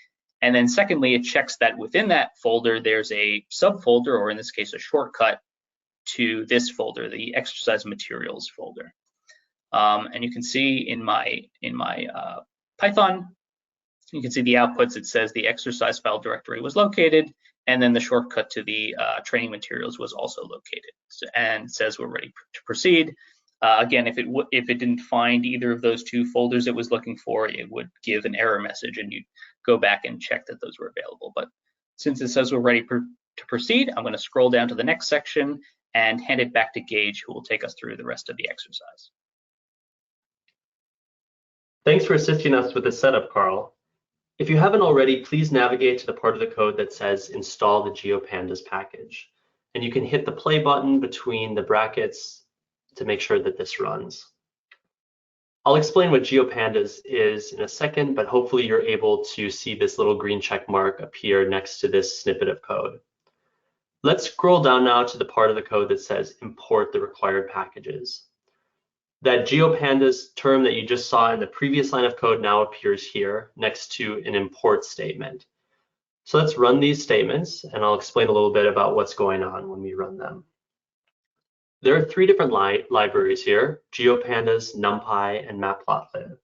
And then secondly, it checks that within that folder, there's a subfolder, or in this case, a shortcut to this folder, the exercise materials folder. And you can see in my Python, you can see the outputs. It says the exercise file directory was located, and then the shortcut to the training materials was also located, and says we're ready to proceed. Again, if it didn't find either of those two folders it was looking for, it would give an error message, and you'd go back and check that those were available. But since it says we're ready to proceed, I'm going to scroll down to the next section and hand it back to Gage, who will take us through the rest of the exercise. Thanks for assisting us with the setup, Carl. If you haven't already, please navigate to the part of the code that says install the GeoPandas package. And you can hit the play button between the brackets to make sure that this runs. I'll explain what GeoPandas is in a second, but hopefully you're able to see this little green check mark appear next to this snippet of code. Let's scroll down now to the part of the code that says import the required packages. That GeoPandas term that you just saw in the previous line of code now appears here next to an import statement. So let's run these statements, and I'll explain a little bit about what's going on when we run them. There are three different libraries here: GeoPandas, NumPy, and Matplotlib.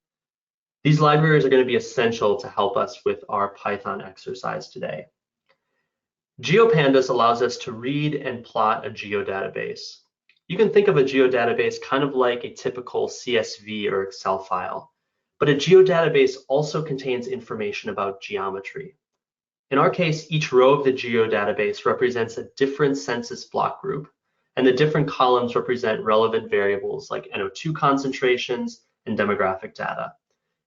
These libraries are going to be essential to help us with our Python exercise today. GeoPandas allows us to read and plot a geodatabase. You can think of a geodatabase kind of like a typical CSV or Excel file, but a geodatabase also contains information about geometry. In our case, each row of the geodatabase represents a different census block group, and the different columns represent relevant variables like NO2 concentrations and demographic data.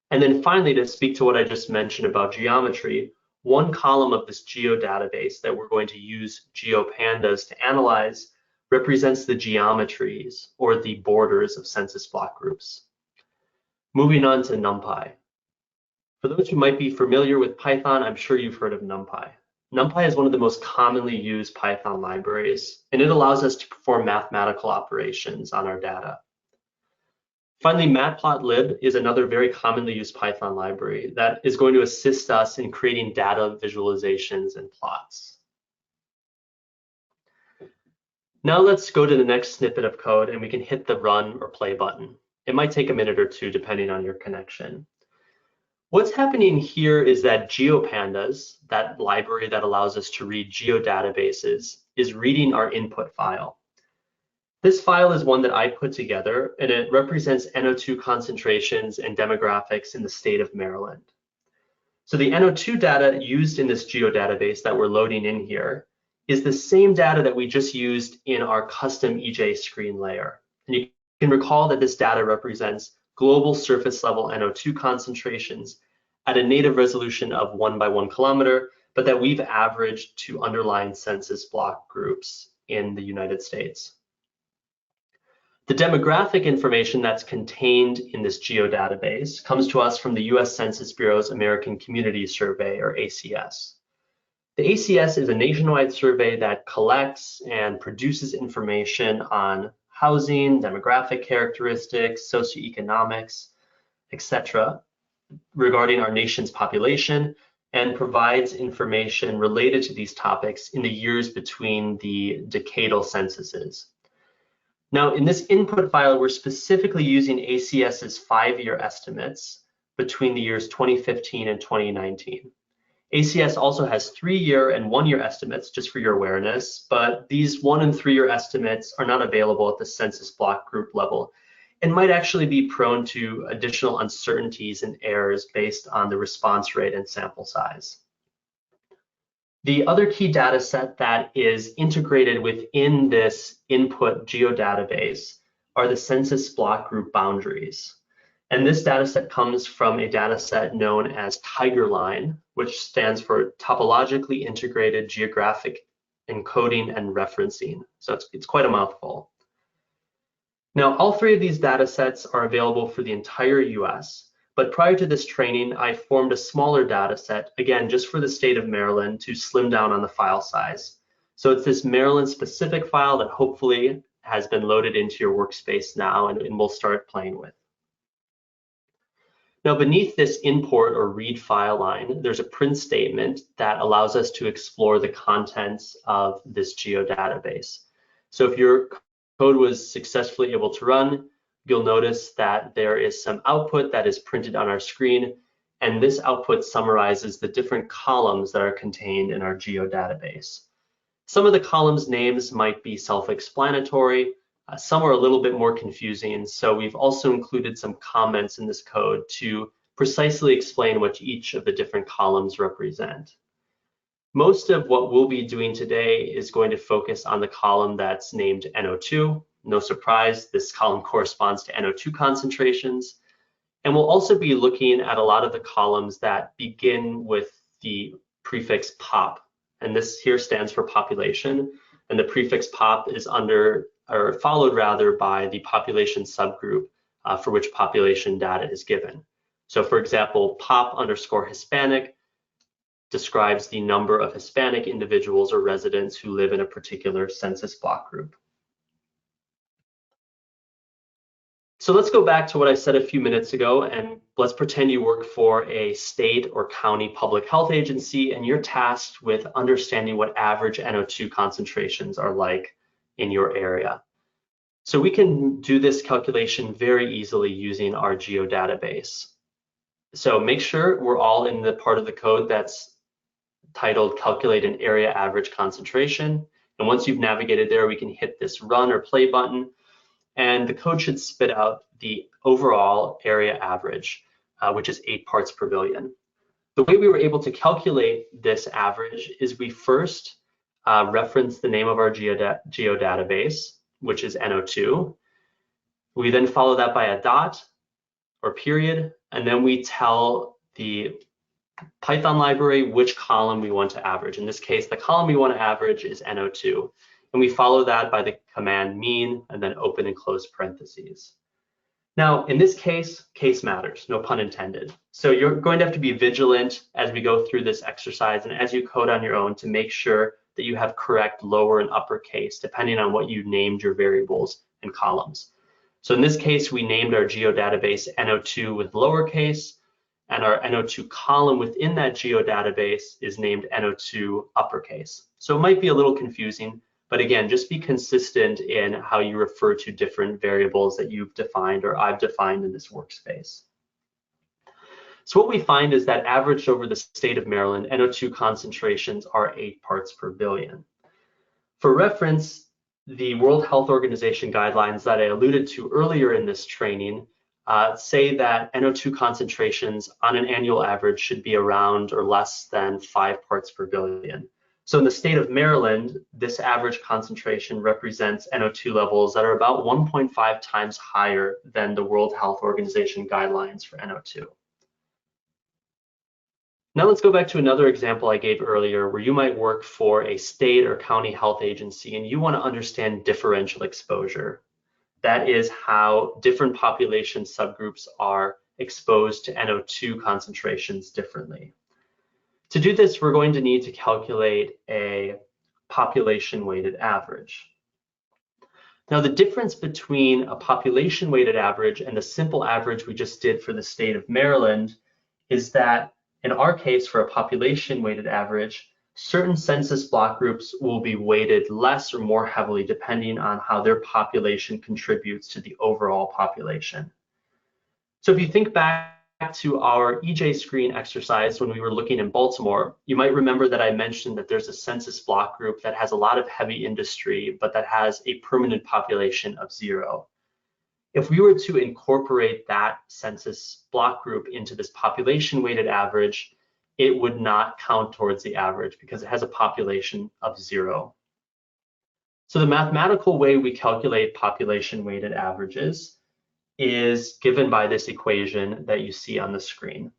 And then finally, to speak to what I just mentioned about geometry, one column of this geodatabase that we're going to use GeoPandas to analyze represents the geometries or the borders of census block groups. Moving on to NumPy. For those who might be familiar with Python, I'm sure you've heard of NumPy. NumPy is one of the most commonly used Python libraries, and it allows us to perform mathematical operations on our data. Finally, matplotlib is another very commonly used Python library that is going to assist us in creating data visualizations and plots. Now let's go to the next snippet of code and we can hit the run or play button. It might take a minute or two depending on your connection. What's happening here is that GeoPandas, that library that allows us to read geodatabases, is reading our input file. This file is one that I put together, and it represents NO2 concentrations and demographics in the state of Maryland. So the NO2 data used in this geodatabase that we're loading in here is the same data that we just used in our custom EJ screen layer. And you can recall that this data represents global surface level NO2 concentrations at a native resolution of 1 by 1 kilometer, but that we've averaged to underlying census block groups in the United States. The demographic information that's contained in this geodatabase comes to us from the US Census Bureau's American Community Survey, or ACS. The ACS is a nationwide survey that collects and produces information on housing, demographic characteristics, socioeconomics, etc., regarding our nation's population, and provides information related to these topics in the years between the decadal censuses. Now, in this input file, we're specifically using ACS's 5-year estimates between the years 2015 and 2019. ACS also has 3-year and 1-year estimates, just for your awareness, but these 1- and 3-year estimates are not available at the census block group level and might actually be prone to additional uncertainties and errors based on the response rate and sample size. The other key data set that is integrated within this input geodatabase are the census block group boundaries. And this data set comes from a data set known as TIGERLINE, which stands for Topologically Integrated Geographic Encoding and Referencing. So it's quite a mouthful. Now, all 3 of these data sets are available for the entire US, but prior to this training, I formed a smaller data set, again, just for the state of Maryland to slim down on the file size. So it's this Maryland specific file that hopefully has been loaded into your workspace now and we'll start playing with. Now, beneath this import or read file line, there's a print statement that allows us to explore the contents of this geodatabase. So if your code was successfully able to run, you'll notice that there is some output that is printed on our screen, and this output summarizes the different columns that are contained in our geodatabase. Some of the columns' names might be self-explanatory, some are a little bit more confusing, so we've also included some comments in this code to precisely explain what each of the different columns represent. Most of what we'll be doing today is going to focus on the column that's named NO2. No surprise, this column corresponds to NO2 concentrations. And we'll also be looking at a lot of the columns that begin with the prefix POP. And this here stands for population. And the prefix POP is followed rather by the population subgroup for which population data is given. So for example, POP_Hispanic describes the number of Hispanic individuals or residents who live in a particular census block group. So let's go back to what I said a few minutes ago, and let's pretend you work for a state or county public health agency and you're tasked with understanding what average NO2 concentrations are like in your area. So we can do this calculation very easily using our geodatabase. So make sure we're all in the part of the code that's titled Calculate an Area Average Concentration. And once you've navigated there, we can hit this run or play button, and the code should spit out the overall area average, which is 8 parts per billion. The way we were able to calculate this average is we first reference the name of our geodatabase, which is NO2. We then follow that by a dot or period, and then we tell the Python library which column we want to average. In this case, the column we want to average is NO2. And we follow that by the command mean and then open and close parentheses. Now, in this case matters, no pun intended. So you're going to have to be vigilant as we go through this exercise and as you code on your own to make sure that you have correct lower and uppercase, depending on what you named your variables and columns. So in this case, we named our geodatabase NO2 with lowercase, and our NO2 column within that geodatabase is named NO2 uppercase. So it might be a little confusing, but again, just be consistent in how you refer to different variables that you've defined or I've defined in this workspace. So what we find is that averaged over the state of Maryland, NO2 concentrations are 8 parts per billion. For reference, the World Health Organization guidelines that I alluded to earlier in this training say that NO2 concentrations on an annual average should be around or less than 5 parts per billion. So in the state of Maryland, this average concentration represents NO2 levels that are about 1.5 times higher than the World Health Organization guidelines for NO2. Now let's go back to another example I gave earlier where you might work for a state or county health agency and you want to understand differential exposure. That is how different population subgroups are exposed to NO2 concentrations differently. To do this, we're going to need to calculate a population weighted average. Now, the difference between a population weighted average and the simple average we just did for the state of Maryland is that in our case, for a population weighted average, certain census block groups will be weighted less or more heavily depending on how their population contributes to the overall population. So if you think back to our EJ screen exercise when we were looking in Baltimore, you might remember that I mentioned that there's a census block group that has a lot of heavy industry, but that has a permanent population of 0. If we were to incorporate that census block group into this population weighted average, it would not count towards the average because it has a population of 0. So the mathematical way we calculate population weighted averages is given by this equation that you see on the screen.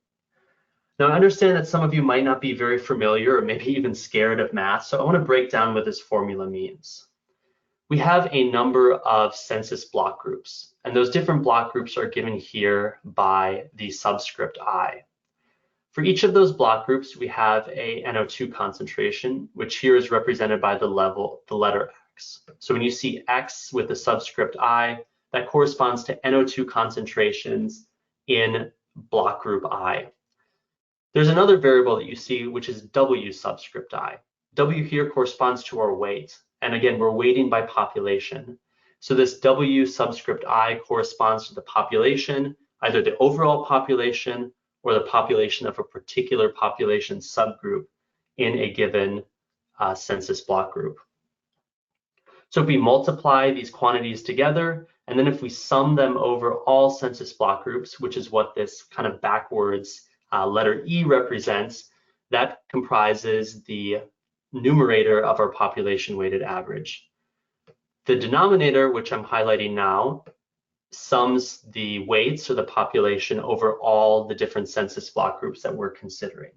Now, I understand that some of you might not be very familiar or maybe even scared of math, so I want to break down what this formula means. We have a number of census block groups, and those different block groups are given here by the subscript I. For each of those block groups, we have a NO2 concentration, which here is represented by the letter X. So when you see X with the subscript I, that corresponds to NO2 concentrations in block group I. There's another variable that you see, which is W subscript I. W here corresponds to our weight. And again, we're weighting by population. So this W subscript I corresponds to the population, either the overall population or the population of a particular population subgroup in a given census block group. So if we multiply these quantities together, and then if we sum them over all census block groups, which is what this kind of backwards letter E represents, that comprises the numerator of our population weighted average. The denominator, which I'm highlighting now, sums the weights or the population over all the different census block groups that we're considering.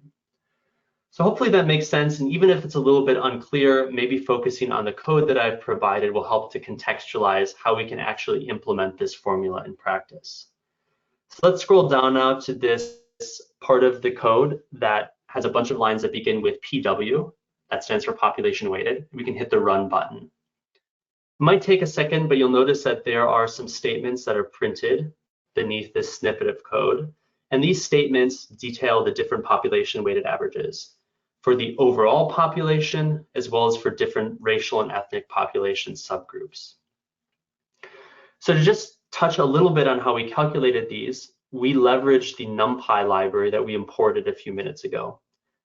So hopefully that makes sense, and even if it's a little bit unclear, maybe focusing on the code that I've provided will help to contextualize how we can actually implement this formula in practice. So let's scroll down now to this part of the code that has a bunch of lines that begin with PW, that stands for population weighted. We can hit the run button. It might take a second, but you'll notice that there are some statements that are printed beneath this snippet of code. And these statements detail the different population weighted averages for the overall population, as well as for different racial and ethnic population subgroups. So to just touch a little bit on how we calculated these, we leveraged the NumPy library that we imported a few minutes ago.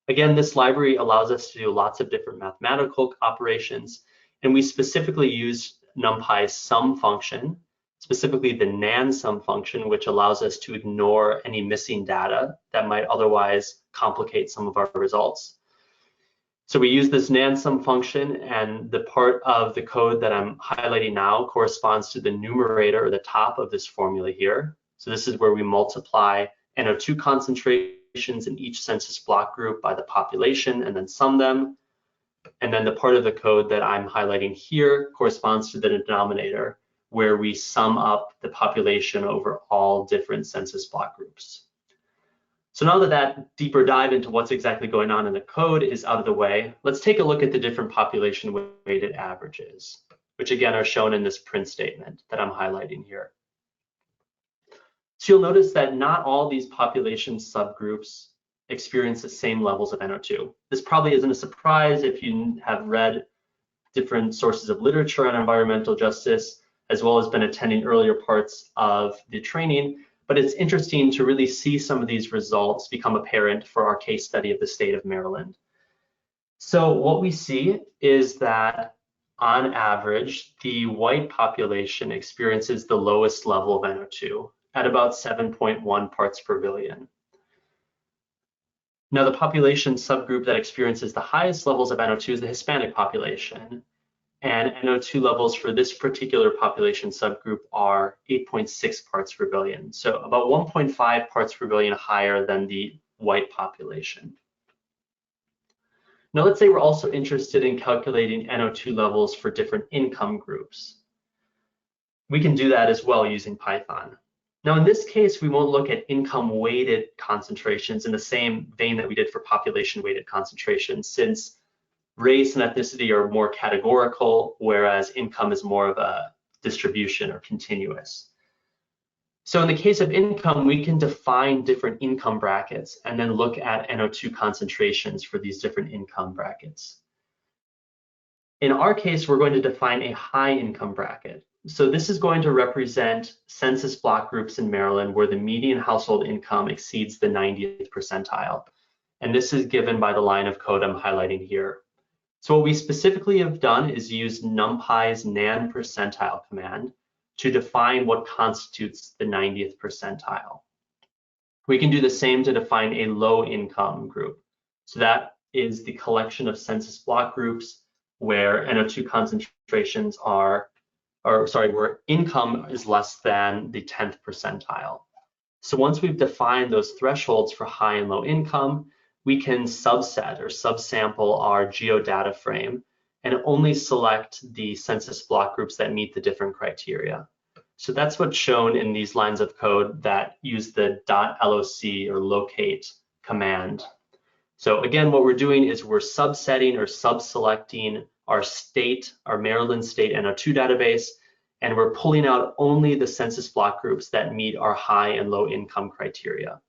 Again, this library allows us to do lots of different mathematical operations, and we specifically use NumPy's sum function, specifically the nan sum function, which allows us to ignore any missing data that might otherwise complicate some of our results. So we use this nan sum function, and the part of the code that I'm highlighting now corresponds to the numerator or the top of this formula here. So this is where we multiply NO2 concentrations in each census block group by the population and then sum them. And then the part of the code that I'm highlighting here corresponds to the denominator, where we sum up the population over all different census block groups. So now that that deeper dive into what's exactly going on in the code is out of the way, let's take a look at the different population weighted averages, which again are shown in this print statement that I'm highlighting here. So you'll notice that not all these population subgroups experience the same levels of NO2. This probably isn't a surprise if you have read different sources of literature on environmental justice, as well as been attending earlier parts of the training. But it's interesting to really see some of these results become apparent for our case study of the state of Maryland. So what we see is that on average, the white population experiences the lowest level of NO2 at about 7.1 parts per billion. Now, the population subgroup that experiences the highest levels of NO2 is the Hispanic population. And NO2 levels for this particular population subgroup are 8.6 parts per billion. So about 1.5 parts per billion higher than the white population. Now, let's say we're also interested in calculating NO2 levels for different income groups. We can do that as well using Python. Now, in this case, we won't look at income-weighted concentrations in the same vein that we did for population-weighted concentrations, since race and ethnicity are more categorical, whereas income is more of a distribution or continuous. So in the case of income, we can define different income brackets and then look at NO2 concentrations for these different income brackets. In our case, we're going to define a high income bracket. So this is going to represent census block groups in Maryland where the median household income exceeds the 90th percentile. And this is given by the line of code I'm highlighting here. So what we specifically have done is use NumPy's nan percentile command to define what constitutes the 90th percentile. We can do the same to define a low income group. So that is the collection of census block groups where NO2 concentrations are, where income is less than the 10th percentile. So once we've defined those thresholds for high and low income, we can subset or subsample our geodata frame and only select the census block groups that meet the different criteria. So that's what's shown in these lines of code that use the .loc or locate command. So again, what we're doing is we're subsetting or subselecting our state, our Maryland state NO2 database, and we're pulling out only the census block groups that meet our high and low income criteria.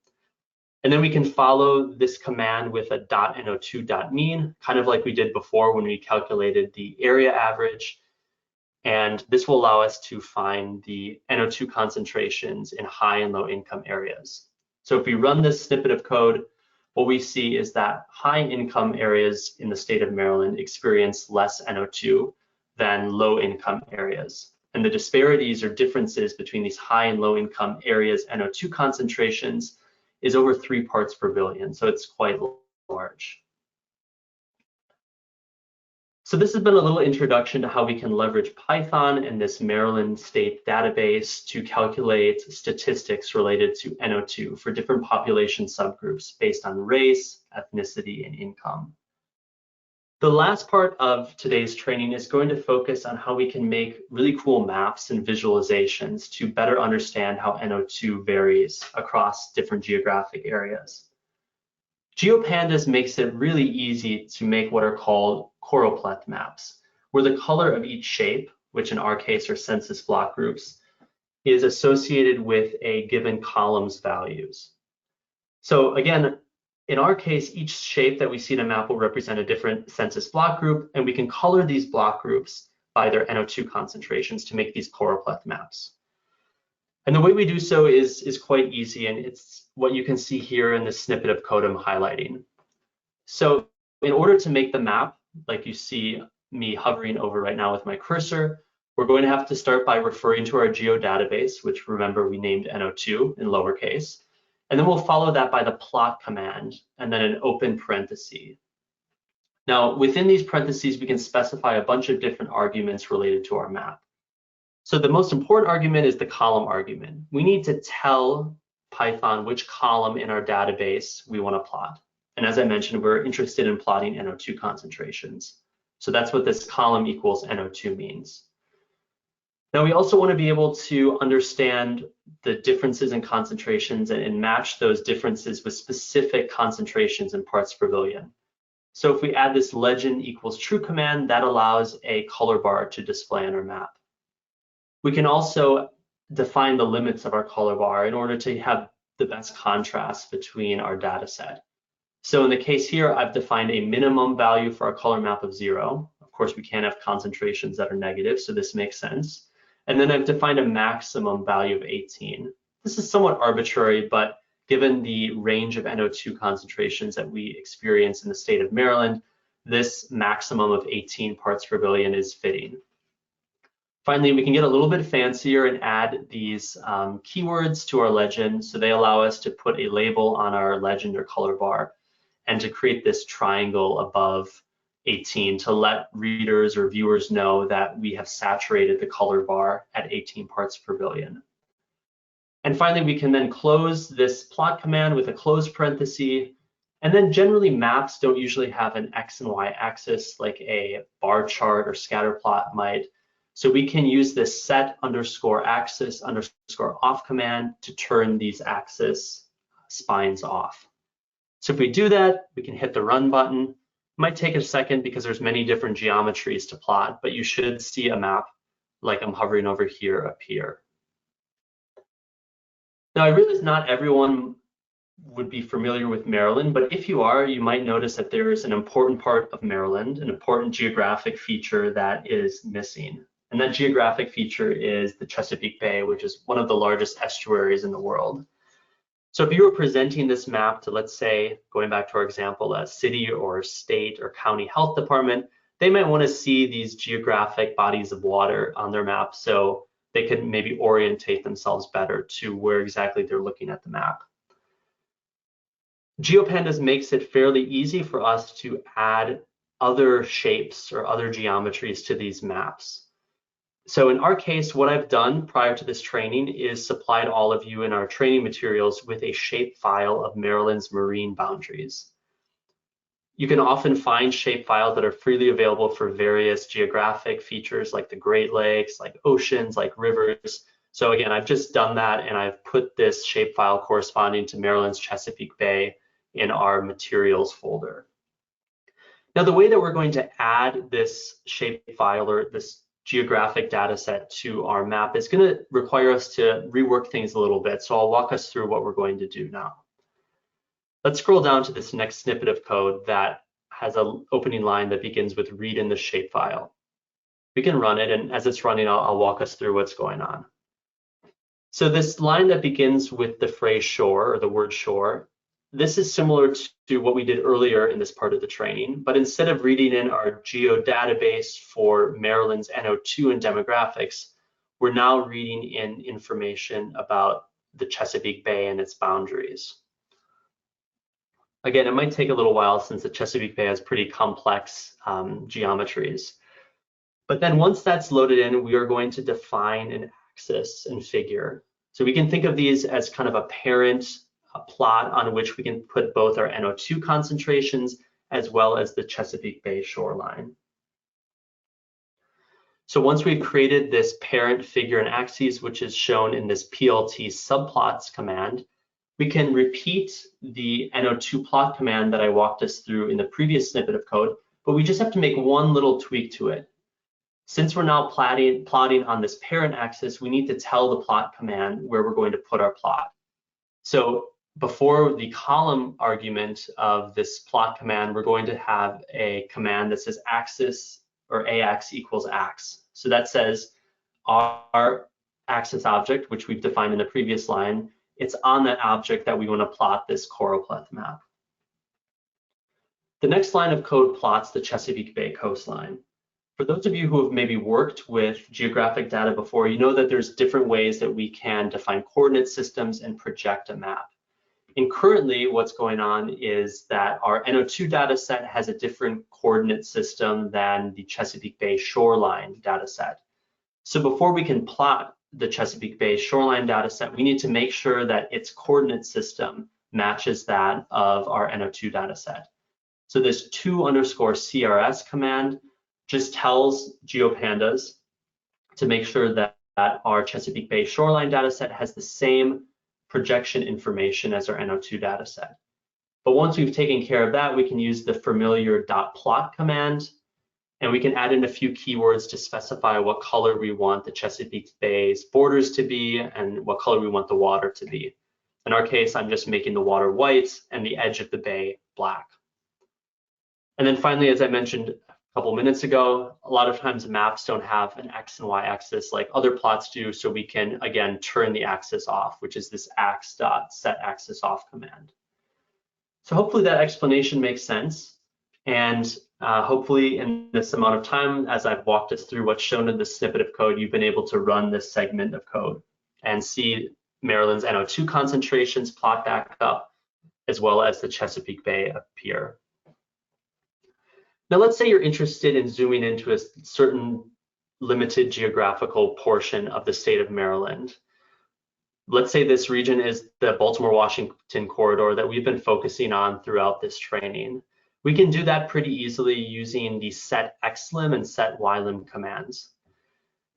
And then we can follow this command with a .no2.mean, kind of like we did before when we calculated the area average. And this will allow us to find the NO2 concentrations in high and low income areas. So if we run this snippet of code, what we see is that high income areas in the state of Maryland experience less NO2 than low income areas. And the disparities or differences between these high and low income areas NO2 concentrations is over 3 parts per billion, so it's quite large. So this has been a little introduction to how we can leverage Python and this Maryland state database to calculate statistics related to NO2 for different population subgroups based on race, ethnicity, and income. The last part of today's training is going to focus on how we can make really cool maps and visualizations to better understand how NO2 varies across different geographic areas. GeoPandas makes it really easy to make what are called choropleth maps, where the color of each shape, which in our case are census block groups, is associated with a given column's values. So again, in our case, each shape that we see in a map will represent a different census block group, and we can color these block groups by their NO2 concentrations to make these choropleth maps. And the way we do so is quite easy, and it's what you can see here in this snippet of code I'm highlighting. So in order to make the map, like you see me hovering over right now with my cursor, we're going to have to start by referring to our geodatabase, which remember we named NO2 in lowercase. And then we'll follow that by the plot command and then an open parenthesis. Now, within these parentheses, we can specify a bunch of different arguments related to our map. So the most important argument is the column argument. We need to tell Python which column in our database we want to plot. And as I mentioned, we're interested in plotting NO2 concentrations. So that's what this column equals NO2 means. Now, we also want to be able to understand the differences in concentrations and match those differences with specific concentrations in parts per billion. So if we add this legend equals true command, that allows a color bar to display on our map. We can also define the limits of our color bar in order to have the best contrast between our data set. So in the case here, I've defined a minimum value for our color map of 0. Of course, we can't have concentrations that are negative, so this makes sense. And then I've defined a maximum value of 18. This is somewhat arbitrary, but given the range of NO2 concentrations that we experience in the state of Maryland, this maximum of 18 parts per billion is fitting. Finally, we can get a little bit fancier and add these keywords to our legend. So they allow us to put a label on our legend or color bar and to create this triangle above 18 to let readers or viewers know that we have saturated the color bar at 18 parts per billion. And finally, we can then close this plot command with a close parenthesis. And then generally maps don't usually have an X and Y axis like a bar chart or scatter plot might. So we can use this set underscore axis underscore off command to turn these axis spines off. So if we do that, we can hit the run button. It might take a second because there's many different geometries to plot, but you should see a map like I'm hovering over here appear. Now, I realize not everyone would be familiar with Maryland, but if you are, you might notice that there is an important part of Maryland, an important geographic feature that is missing. And that geographic feature is the Chesapeake Bay, which is one of the largest estuaries in the world. So if you were presenting this map to, let's say, going back to our example, a city or state or county health department, they might want to see these geographic bodies of water on their map so they could maybe orientate themselves better to where exactly they're looking at the map. GeoPandas makes it fairly easy for us to add other shapes or other geometries to these maps. So in our case, what I've done prior to this training is supplied all of you in our training materials with a shape file of Maryland's marine boundaries. You can often find shape files that are freely available for various geographic features like the Great Lakes, like oceans, like rivers. So again, I've just done that and I've put this shapefile corresponding to Maryland's Chesapeake Bay in our materials folder. Now, the way that we're going to add this shapefile or this geographic data set to our map is going to require us to rework things a little bit. So I'll walk us through what we're going to do now. Let's scroll down to this next snippet of code that has an opening line that begins with read in the shapefile. We can run it, and as it's running, I'll walk us through what's going on. So this line that begins with the phrase shore, or the word shore, this is similar to what we did earlier in this part of the training, but instead of reading in our geo database for Maryland's NO2 and demographics, we're now reading in information about the Chesapeake Bay and its boundaries. Again, it might take a little while since the Chesapeake Bay has pretty complex geometries. But then once that's loaded in, we are going to define an axis and figure. So we can think of these as kind of a parent plot on which we can put both our NO2 concentrations as well as the Chesapeake Bay shoreline. So once we've created this parent figure and axes, which is shown in this PLT subplots command, we can repeat the NO2 plot command that I walked us through in the previous snippet of code, but we just have to make one little tweak to it. Since we're now plotting on this parent axis, we need to tell the plot command where we're going to put our plot. So before the column argument of this plot command, we're going to have a command that says axis or AX equals ax. So that says our axis object, which we've defined in the previous line, it's on that object that we want to plot this choropleth map. The next line of code plots the Chesapeake Bay coastline. For those of you who have maybe worked with geographic data before, you know that there's different ways that we can define coordinate systems and project a map. And currently what's going on is that our NO2 data set has a different coordinate system than the Chesapeake Bay shoreline data set. So before we can plot the Chesapeake Bay shoreline data set, we need to make sure that its coordinate system matches that of our NO2 data set. So this to_CRS command just tells GeoPandas to make sure that our Chesapeake Bay shoreline dataset has the same projection information as our NO2 dataset. But once we've taken care of that, we can use the familiar .plot command, and we can add in a few keywords to specify what color we want the Chesapeake Bay's borders to be and what color we want the water to be. In our case, I'm just making the water white and the edge of the bay black. And then finally, as I mentioned a couple minutes ago, a lot of times maps don't have an X and Y axis like other plots do, so we can, again, turn the axis off, which is this ax.setAxisOff command. So hopefully that explanation makes sense. And hopefully in this amount of time, as I've walked us through what's shown in this snippet of code, you've been able to run this segment of code and see Maryland's NO2 concentrations plot back up, as well as the Chesapeake Bay appear. Now, let's say you're interested in zooming into a certain limited geographical portion of the state of Maryland. Let's say this region is the Baltimore-Washington corridor that we've been focusing on throughout this training. We can do that pretty easily using the setXlim and setYlim commands.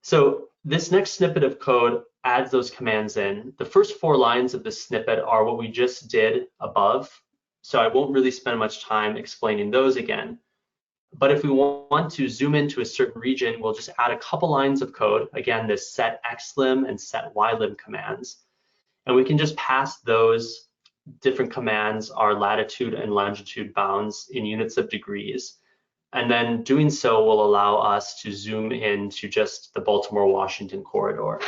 So this next snippet of code adds those commands in. The first 4 lines of the snippet are what we just did above, so I won't really spend much time explaining those again. But if we want to zoom into a certain region, we'll just add a couple lines of code. Again, this setXlim and setYlim commands. And we can just pass those different commands our latitude and longitude bounds in units of degrees. And then doing so will allow us to zoom into just the Baltimore-Washington corridor.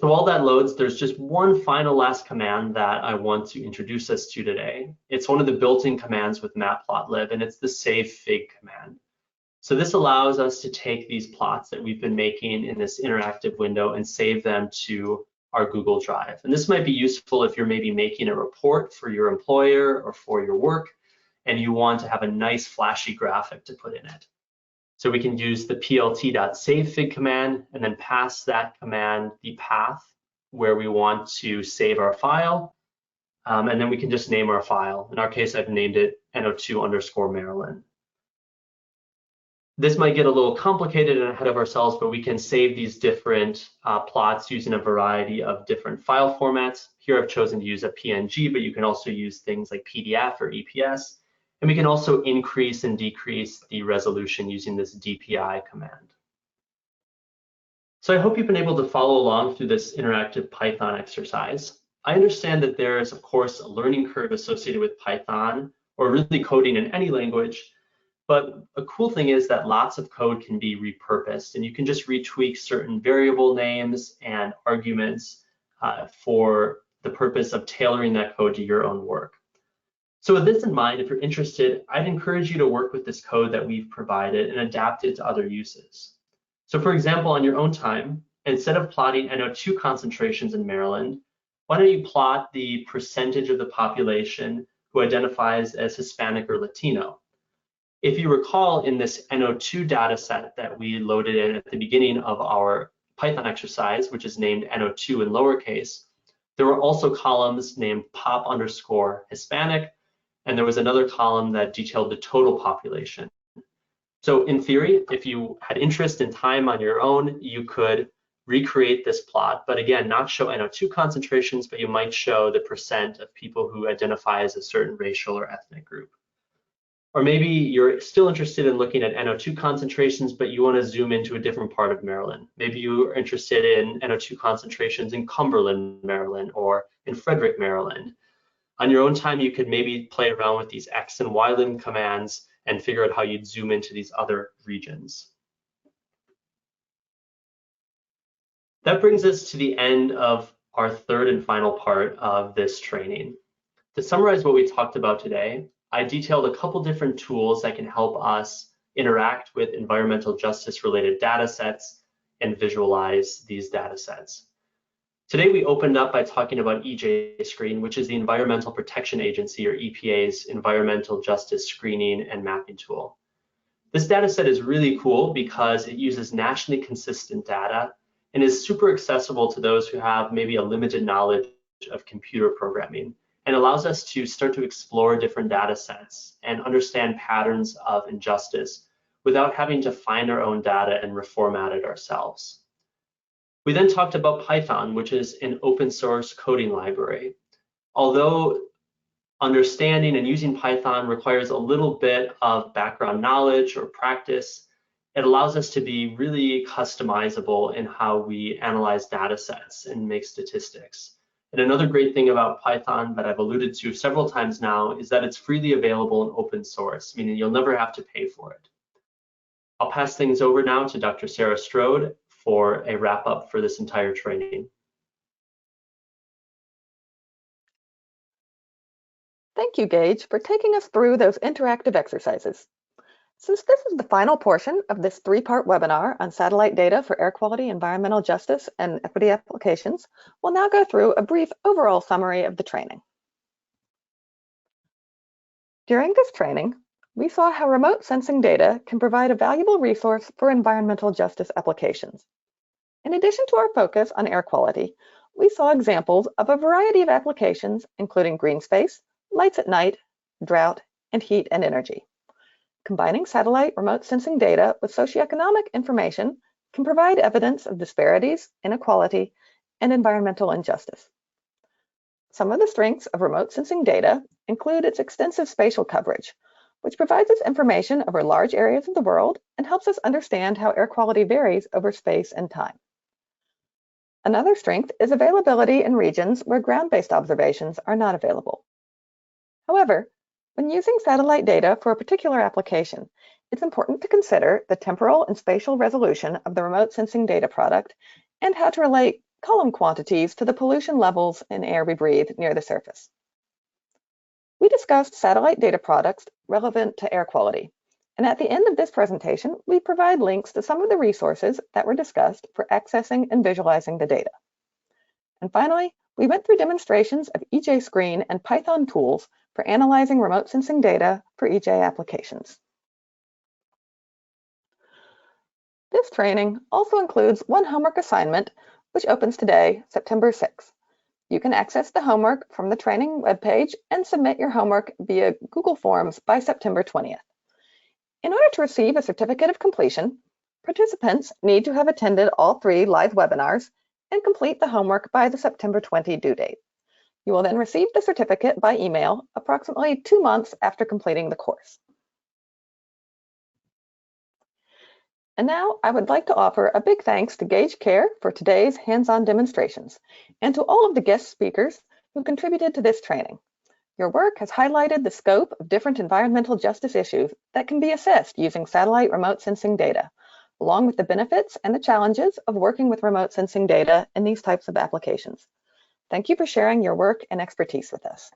So while that loads, there's just one final last command that I want to introduce us to today. It's one of the built-in commands with Matplotlib, and it's the savefig command. So this allows us to take these plots that we've been making in this interactive window and save them to our Google Drive. And this might be useful if you're maybe making a report for your employer or for your work, and you want to have a nice flashy graphic to put in it. So we can use the plt.savefig command and then pass that command the path where we want to save our file. And then we can just name our file. In our case, I've named it NO2_Maryland. This might get a little complicated and ahead of ourselves, but we can save these different plots using a variety of different file formats. Here I've chosen to use a PNG, but you can also use things like PDF or EPS. And we can also increase and decrease the resolution using this DPI command. So I hope you've been able to follow along through this interactive Python exercise. I understand that there is, of course, a learning curve associated with Python, or really coding in any language. But a cool thing is that lots of code can be repurposed, and you can just retweak certain variable names and arguments for the purpose of tailoring that code to your own work. So with this in mind, if you're interested, I'd encourage you to work with this code that we've provided and adapt it to other uses. So for example, on your own time, instead of plotting NO2 concentrations in Maryland, why don't you plot the percentage of the population who identifies as Hispanic or Latino? If you recall, in this NO2 data set that we loaded in at the beginning of our Python exercise, which is named NO2 in lowercase, there were also columns named pop_Hispanic, and there was another column that detailed the total population. So in theory, if you had interest in time on your own, you could recreate this plot, but again, not show NO2 concentrations, but you might show the percent of people who identify as a certain racial or ethnic group. Or maybe you're still interested in looking at NO2 concentrations, but you want to zoom into a different part of Maryland. Maybe you are interested in NO2 concentrations in Cumberland, Maryland, or in Frederick, Maryland. On your own time, you could maybe play around with these X and YLim commands and figure out how you'd zoom into these other regions. That brings us to the end of our third and final part of this training. To summarize what we talked about today, I detailed a couple different tools that can help us interact with environmental justice related data sets and visualize these data sets. Today we opened up by talking about EJ-Screen, which is the Environmental Protection Agency, or EPA's environmental justice screening and mapping tool. This data set is really cool because it uses nationally consistent data and is super accessible to those who have maybe a limited knowledge of computer programming, and allows us to start to explore different data sets and understand patterns of injustice without having to find our own data and reformat it ourselves. We then talked about Python, which is an open source coding library. Although understanding and using Python requires a little bit of background knowledge or practice, it allows us to be really customizable in how we analyze data sets and make statistics. And another great thing about Python that I've alluded to several times now is that it's freely available and open source, meaning you'll never have to pay for it. I'll pass things over now to Dr. Sarah Strode for a wrap up for this entire training. Thank you, Gage, for taking us through those interactive exercises. Since this is the final portion of this three-part webinar on satellite data for air quality, environmental justice, and equity applications, we'll now go through a brief overall summary of the training. During this training, we saw how remote sensing data can provide a valuable resource for environmental justice applications. In addition to our focus on air quality, we saw examples of a variety of applications, including green space, lights at night, drought, and heat and energy. Combining satellite remote sensing data with socioeconomic information can provide evidence of disparities, inequality, and environmental injustice. Some of the strengths of remote sensing data include its extensive spatial coverage, which provides us information over large areas of the world and helps us understand how air quality varies over space and time. Another strength is availability in regions where ground-based observations are not available. However, when using satellite data for a particular application, it's important to consider the temporal and spatial resolution of the remote sensing data product and how to relate column quantities to the pollution levels in air we breathe near the surface. We discussed satellite data products relevant to air quality, and at the end of this presentation, we provide links to some of the resources that were discussed for accessing and visualizing the data. And finally, we went through demonstrations of EJ Screen and Python tools for analyzing remote sensing data for EJ applications. This training also includes one homework assignment, which opens today, September 6th. You can access the homework from the training webpage and submit your homework via Google Forms by September 20th. In order to receive a certificate of completion, participants need to have attended all 3 live webinars and complete the homework by the September 20 due date. You will then receive the certificate by email approximately 2 months after completing the course. And now I would like to offer a big thanks to Gage Kerr for today's hands-on demonstrations, and to all of the guest speakers who contributed to this training. Your work has highlighted the scope of different environmental justice issues that can be assessed using satellite remote sensing data, along with the benefits and the challenges of working with remote sensing data in these types of applications. Thank you for sharing your work and expertise with us.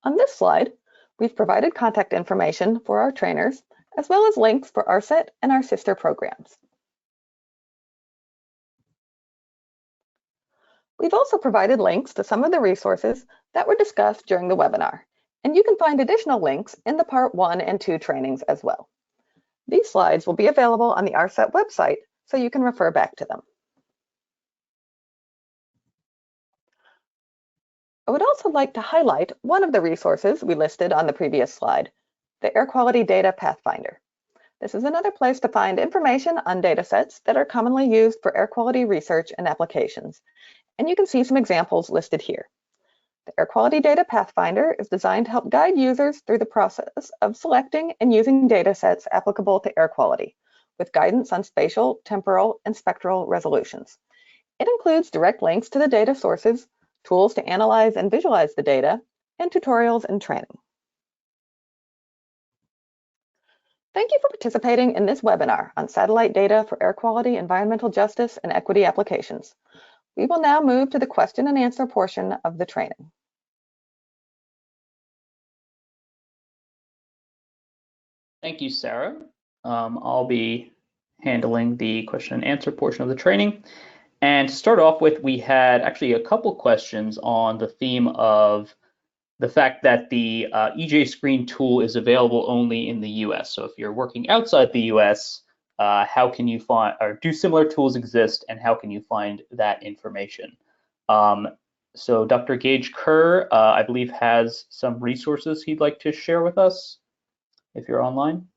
On this slide, we've provided contact information for our trainers, as well as links for ARSET and our sister programs. We've also provided links to some of the resources that were discussed during the webinar, and you can find additional links in the Part 1 and 2 trainings as well. These slides will be available on the ARSET website, so you can refer back to them. I would also like to highlight one of the resources we listed on the previous slide, the Air Quality Data Pathfinder. This is another place to find information on data sets that are commonly used for air quality research and applications, and you can see some examples listed here. The Air Quality Data Pathfinder is designed to help guide users through the process of selecting and using data sets applicable to air quality, with guidance on spatial, temporal, and spectral resolutions. It includes direct links to the data sources, tools to analyze and visualize the data, and tutorials and training. Thank you for participating in this webinar on satellite data for air quality, environmental justice, and equity applications. We will now move to the question and answer portion of the training. Thank you, Sarah. I'll be handling the question and answer portion of the training. And to start off with, we had actually a couple questions on the theme of the fact that the EJ Screen tool is available only in the US. So if you're working outside the US, how can you find, or do similar tools exist, and how can you find that information? So Dr. Gage Kerr, I believe, has some resources he'd like to share with us. if you're online.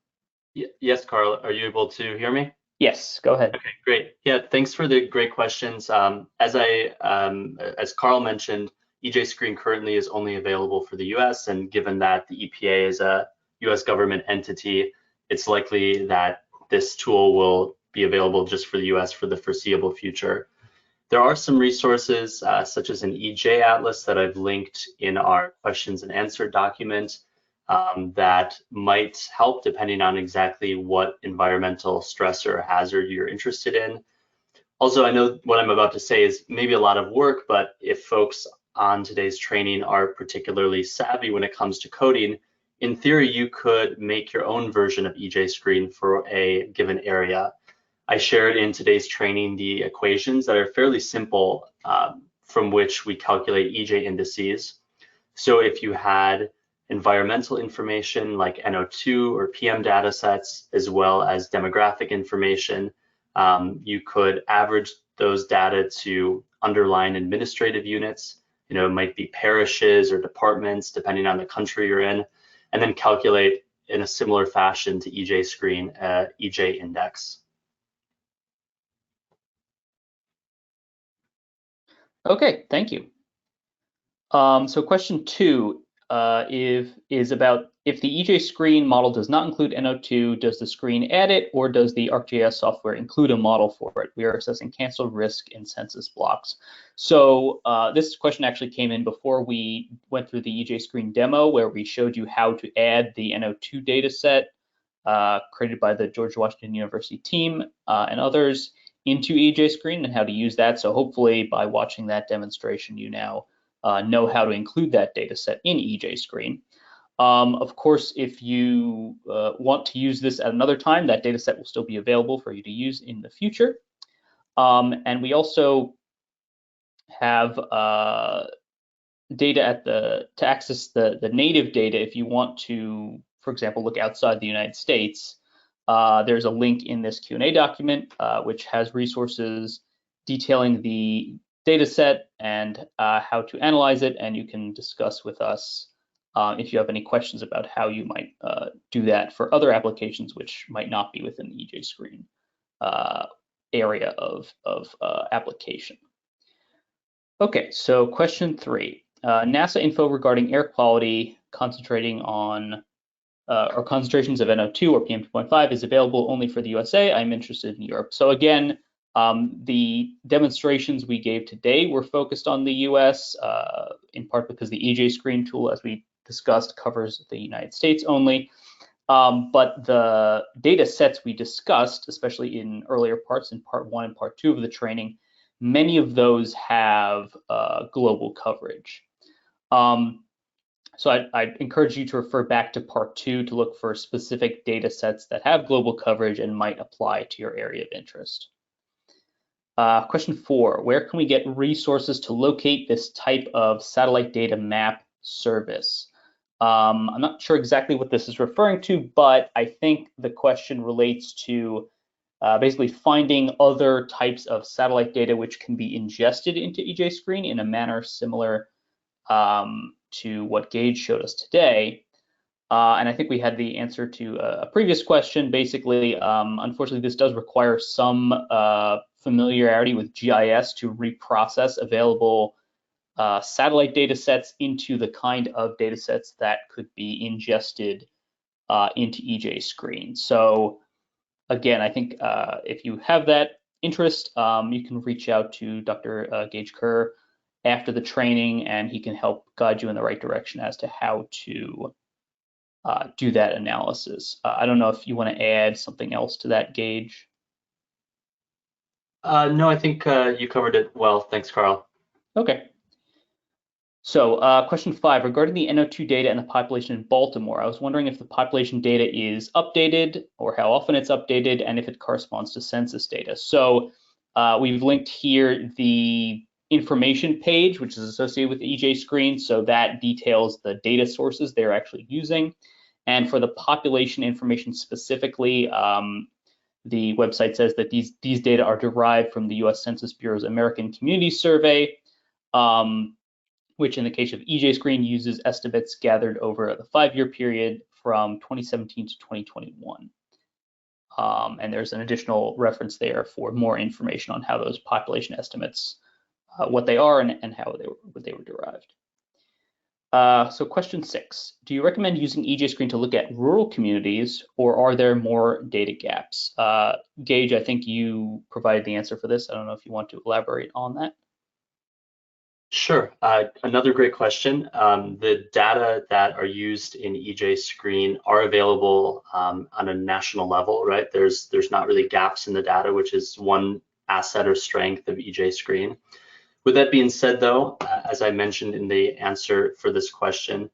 Yes, Carl, are you able to hear me? Yes, go ahead. Okay, great. Yeah, thanks for the great questions. As Carl mentioned, EJ Screen currently is only available for the US, and given that the EPA is a US government entity, it's likely that this tool will be available just for the US for the foreseeable future. There are some resources, such as an EJ Atlas that I've linked in our questions and answer document, that might help depending on exactly what environmental stressor or hazard you're interested in. Also, I know what I'm about to say is maybe a lot of work, but if folks on today's training are particularly savvy when it comes to coding, in theory, you could make your own version of EJ Screen for a given area. I shared in today's training the equations that are fairly simple, from which we calculate EJ indices. So if you had environmental information like NO2 or PM data sets, as well as demographic information, you could average those data to underlying administrative units. It might be parishes or departments, depending on the country you're in, and then calculate in a similar fashion to EJ Screen, EJ index. Okay, thank you. So question 2 is about if the EJ Screen model does not include NO2, does the screen add it, or does the ArcGIS software include a model for it? We are assessing cancer risk in census blocks. So this question actually came in before we went through the EJ Screen demo, where we showed you how to add the NO2 data set created by the George Washington University team and others into EJ Screen and how to use that. So hopefully by watching that demonstration, you now know how to include that data set in EJ Screen. Of course, if you want to use this at another time, that data set will still be available for you to use in the future. And we also have data to access the native data. If you want to, for example, look outside the United States, there's a link in this Q&A document, which has resources detailing the data set and how to analyze it, and you can discuss with us if you have any questions about how you might do that for other applications which might not be within the EJ Screen area of application. Okay, so question 3. NASA info regarding air quality concentrating on or concentrations of NO2 or PM2.5 is available only for the USA. I'm interested in Europe. So again, the demonstrations we gave today were focused on the US, in part because the EJ Screen tool, as we discussed, covers the United States only. But the data sets we discussed, especially in earlier parts, in part 1 and part 2 of the training, many of those have global coverage. So I'd encourage you to refer back to part 2 to look for specific data sets that have global coverage and might apply to your area of interest. Question 4, where can we get resources to locate this type of satellite data map service? I'm not sure exactly what this is referring to, but I think the question relates to basically finding other types of satellite data which can be ingested into EJ Screen in a manner similar to what Gage showed us today. And I think we had the answer to a previous question. Basically, unfortunately, this does require some familiarity with GIS to reprocess available satellite data sets into the kind of data sets that could be ingested into EJ Screen. So again, I think if you have that interest, you can reach out to Dr. Gage Kerr after the training, and he can help guide you in the right direction as to how to do that analysis. I don't know if you want to add something else to that, Gage. No, I think you covered it well. Thanks, Carl. Okay. So question 5, regarding the NO2 data and the population in Baltimore, I was wondering if the population data is updated or how often it's updated and if it corresponds to census data. So we've linked here the information page, which is associated with the EJ Screen. So that details the data sources they're actually using. And for the population information specifically, the website says that these data are derived from the US Census Bureau's American Community Survey, which in the case of EJ Screen uses estimates gathered over the 5-year period from 2017 to 2021. And there's an additional reference there for more information on how those population estimates, what they are and how they were derived. So question 6, do you recommend using EJ Screen to look at rural communities, or are there more data gaps? Gage, I think you provided the answer for this. I don't know if you want to elaborate on that. Sure. Another great question. The data that are used in EJ Screen are available on a national level, right? There's not really gaps in the data, which is one asset or strength of EJ Screen. With that being said, though, as I mentioned in the answer for this question,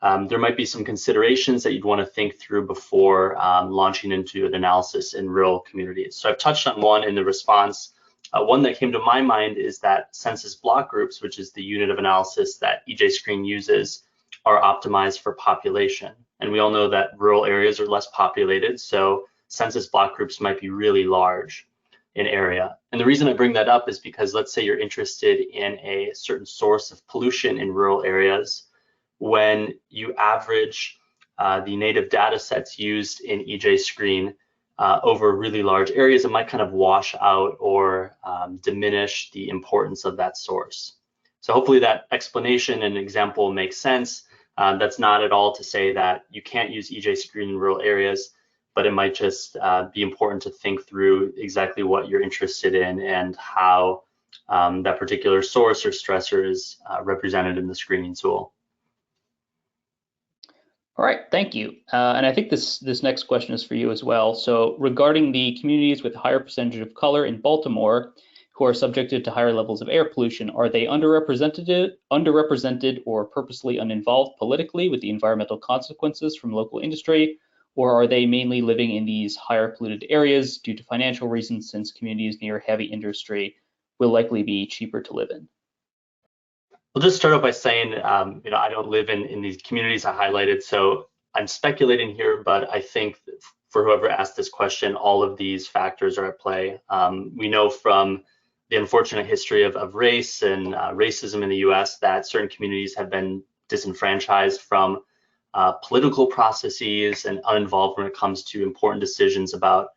there might be some considerations that you'd want to think through before launching into an analysis in rural communities. So I've touched on one in the response. One that came to my mind is that census block groups, which is the unit of analysis that EJ Screen uses, are optimized for population. And we all know that rural areas are less populated, so census block groups might be really large in area. And the reason I bring that up is because let's say you're interested in a certain source of pollution in rural areas. When you average the native data sets used in EJ Screen over really large areas, it might kind of wash out or diminish the importance of that source. So hopefully that explanation and example makes sense. That's not at all to say that you can't use EJ Screen in rural areas, but it might just be important to think through exactly what you're interested in and how that particular source or stressor is represented in the screening tool. All right, thank you. And I think this next question is for you as well. So regarding the communities with a higher percentage of color in Baltimore who are subjected to higher levels of air pollution, are they underrepresented or purposely uninvolved politically with the environmental consequences from local industry? Or are they mainly living in these higher polluted areas due to financial reasons, since communities near heavy industry will likely be cheaper to live in? I'll just start off by saying, I don't live in these communities I highlighted, so I'm speculating here, but I think for whoever asked this question, all of these factors are at play. We know from the unfortunate history of race and racism in the US that certain communities have been disenfranchised from political processes and uninvolved when it comes to important decisions about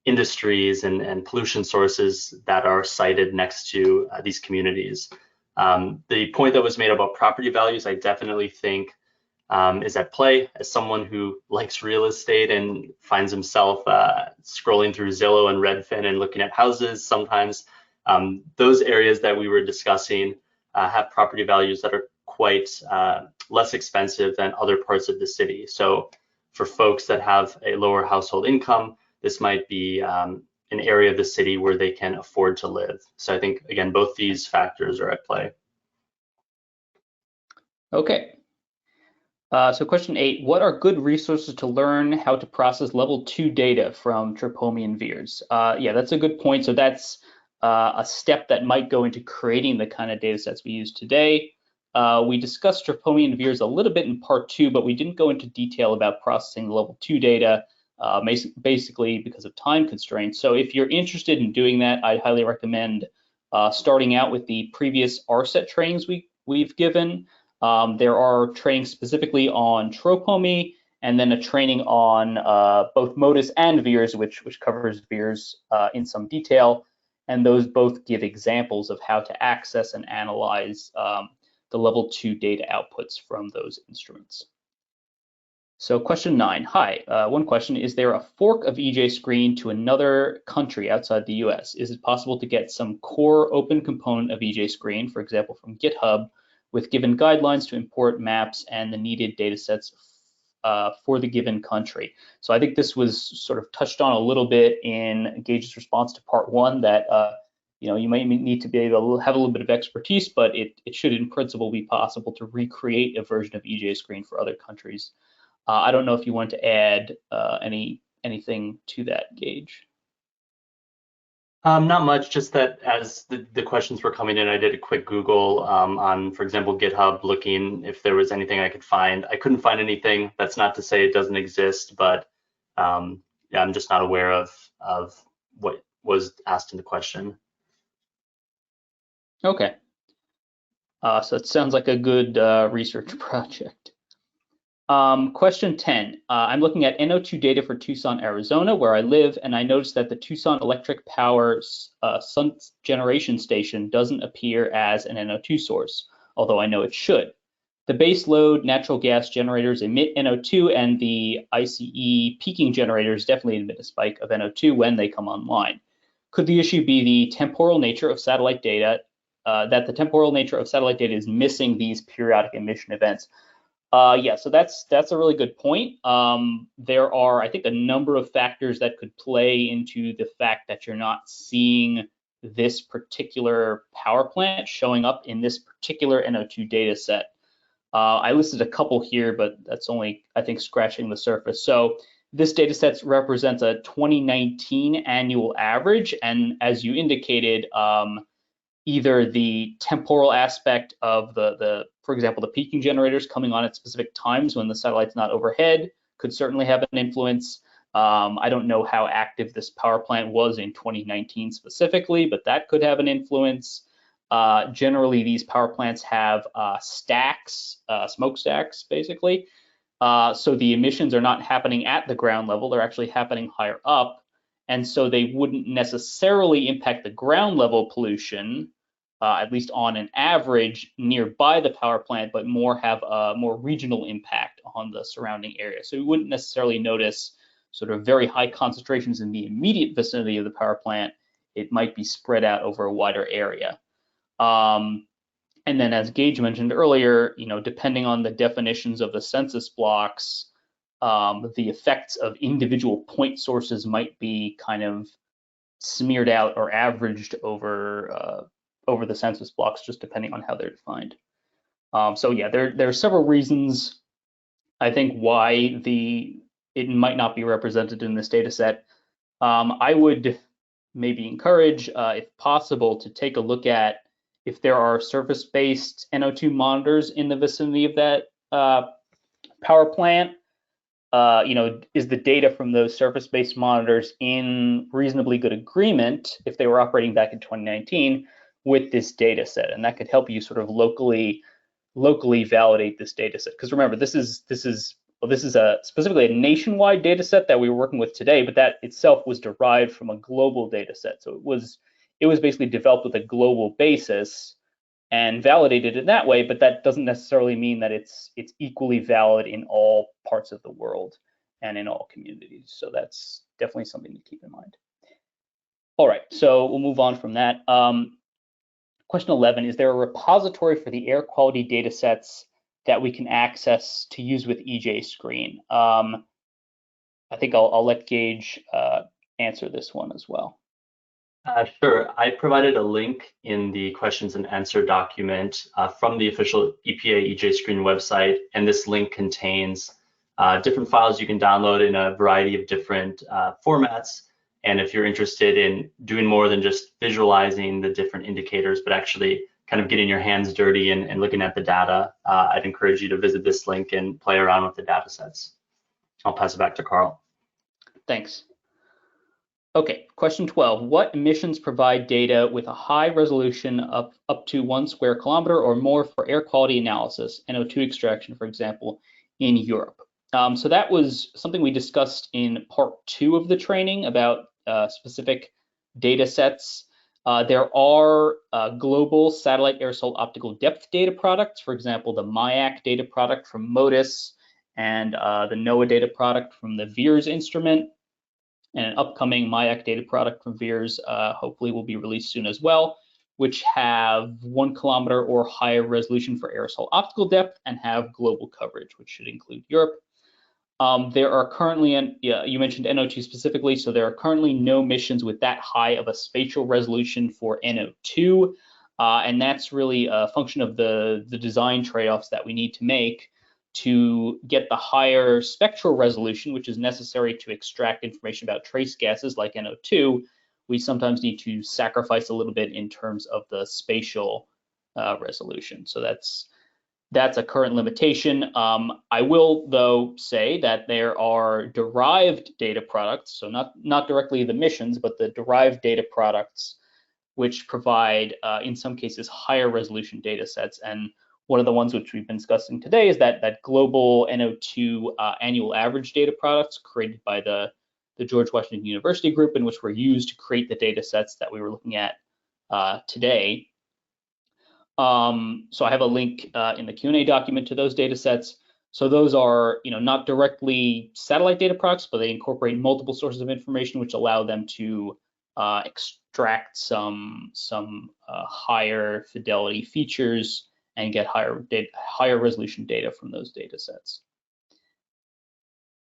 industries and pollution sources that are sited next to these communities. The point that was made about property values, I definitely think is at play. As someone who likes real estate and finds himself scrolling through Zillow and Redfin and looking at houses, sometimes those areas that we were discussing have property values that are quite less expensive than other parts of the city. So for folks that have a lower household income, this might be an area of the city where they can afford to live. So I think, again, both these factors are at play. Okay. So question 8, what are good resources to learn how to process level 2 data from Tropomi and VIIRS? Yeah, that's a good point. So that's a step that might go into creating the kind of data sets we use today. We discussed Tropomi and VIIRS a little bit in part 2, but we didn't go into detail about processing the level 2 data, basically because of time constraints. So if you're interested in doing that, I'd highly recommend starting out with the previous ARSET trainings we've given. There are trainings specifically on Tropomi, and then a training on both MODIS and VIIRS, which covers VIIRS in some detail. And those both give examples of how to access and analyze the level 2 data outputs from those instruments. So question 9, hi, one question, is there a fork of EJ Screen to another country outside the US? Is it possible to get some core open component of EJ Screen, for example, from GitHub, with given guidelines to import maps and the needed data sets for the given country? So I think this was sort of touched on a little bit in Gage's response to part 1, that you might need to be able to have a little bit of expertise, but it should in principle be possible to recreate a version of EJ Screen for other countries. I don't know if you want to add anything to that, Gage. Not much, just that as the questions were coming in, I did a quick Google on, for example, GitHub, looking if there was anything I could find. I couldn't find anything. That's not to say it doesn't exist, but yeah, I'm just not aware of what was asked in the question. Okay. So it sounds like a good research project. Question 10. I'm looking at NO2 data for Tucson, Arizona, where I live, and I noticed that the Tucson Electric Power Sun Generation Station doesn't appear as an NO2 source, although I know it should. The base load natural gas generators emit NO2, and the ICE peaking generators definitely emit a spike of NO2 when they come online. Could the issue be the temporal nature of satellite data, that the temporal nature of satellite data is missing these periodic emission events? Yeah, so that's a really good point. There are, I think, a number of factors that could play into the fact that you're not seeing this particular power plant showing up in this particular NO2 data set. I listed a couple here, but that's only, I think, scratching the surface. So this data set represents a 2019 annual average, and as you indicated, either the temporal aspect of for example, the peaking generators coming on at specific times when the satellite's not overhead could certainly have an influence. I don't know how active this power plant was in 2019 specifically, but that could have an influence. Generally, these power plants have stacks, smokestacks, basically. So the emissions are not happening at the ground level, they're actually happening higher up. And so they wouldn't necessarily impact the ground level pollution, at least on an average nearby the power plant, but have a more regional impact on the surrounding area. So we wouldn't necessarily notice sort of very high concentrations in the immediate vicinity of the power plant. It might be spread out over a wider area. And then, as Gage mentioned earlier, depending on the definitions of the census blocks, the effects of individual point sources might be kind of smeared out or averaged over the census blocks, just depending on how they're defined. So yeah, there are several reasons, I think, why it might not be represented in this data set. I would maybe encourage, if possible, to take a look at if there are surface-based NO2 monitors in the vicinity of that power plant. Is the data from those surface-based monitors in reasonably good agreement, if they were operating back in 2019, with this data set? And that could help you sort of locally validate this data set. Because remember, this is specifically a nationwide data set that we were working with today, but that itself was derived from a global data set. So it was basically developed with a global basis and validated in that way, but that doesn't necessarily mean that it's equally valid in all parts of the world and in all communities. So that's definitely something to keep in mind. All right, so we'll move on from that. Question 11, is there a repository for the air quality data sets that we can access to use with EJ Screen? I think I'll let Gage answer this one as well. Sure. I provided a link in the questions and answer document from the official EPA EJ Screen website, and this link contains different files you can download in a variety of different formats. And if you're interested in doing more than just visualizing the different indicators, but actually kind of getting your hands dirty and looking at the data, I'd encourage you to visit this link and play around with the data sets. I'll pass it back to Carl. Thanks. Okay, question 12. What emissions provide data with a high resolution of up to 1 square kilometer or more for air quality analysis, NO2 extraction, for example, in Europe? So that was something we discussed in part 2 of the training about specific data sets. There are global satellite aerosol optical depth data products, for example, the MIAC data product from MODIS and the NOAA data product from the VIIRS instrument. And an upcoming MIAC data product from VIIRS hopefully will be released soon as well, which have 1 kilometer or higher resolution for aerosol optical depth and have global coverage, which should include Europe. There are currently, you mentioned NO2 specifically, so there are currently no missions with that high of a spatial resolution for NO2, and that's really a function of the design trade-offs that we need to make to get the higher spectral resolution, which is necessary to extract information about trace gases like NO2. We sometimes need to sacrifice a little bit in terms of the spatial resolution. So that's a current limitation. I will, though, say that there are derived data products, so not directly the missions, but the derived data products, which provide, in some cases, higher resolution data sets. And One of the ones which we've been discussing today is that global NO2 annual average data products created by the George Washington University group, in which were used to create the data sets that we were looking at today. So I have a link in the Q&A document to those data sets. So those are, not directly satellite data products, but they incorporate multiple sources of information, which allow them to extract some higher fidelity features and get higher resolution data from those data sets.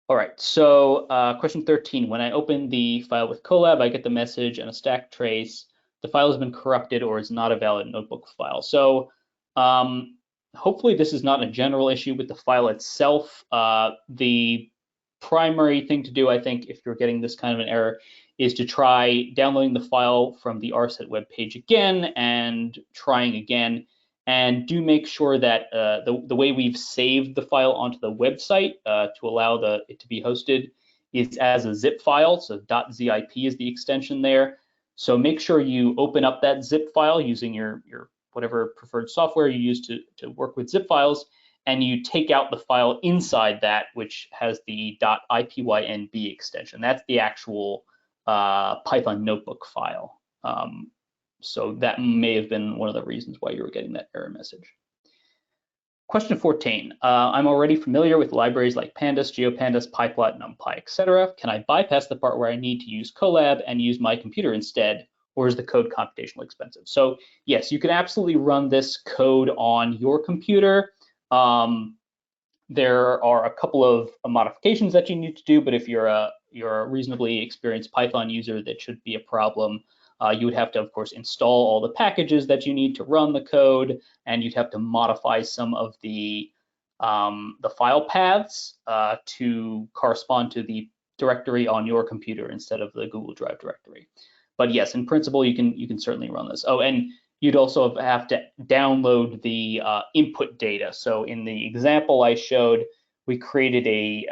All right, so question 13, when I open the file with Colab, I get the message and a stack trace. The file has been corrupted or is not a valid notebook file. So hopefully this is not a general issue with the file itself. The primary thing to do, I think, if you're getting this kind of an error, is to try downloading the file from the ARSET web page again and trying again. And do make sure that the way we've saved the file onto the website to allow it to be hosted is as a zip file. So .zip is the extension there. So make sure you open up that zip file using your whatever preferred software you use to work with zip files, and you take out the file inside that, which has the .ipynb extension. That's the actual Python notebook file. So that may have been one of the reasons why you were getting that error message. Question 14, I'm already familiar with libraries like Pandas, GeoPandas, PyPlot, NumPy, etc. Can I bypass the part where I need to use Colab and use my computer instead, or is the code computationally expensive? So yes, you can absolutely run this code on your computer. There are a couple of modifications that you need to do, but if you're a reasonably experienced Python user, that should be a problem. You would have to, of course, install all the packages that you need to run the code, and you'd have to modify some of the file paths to correspond to the directory on your computer instead of the Google Drive directory. But yes, in principle, you can certainly run this. Oh, and you'd also have to download the input data. So in the example I showed, we created a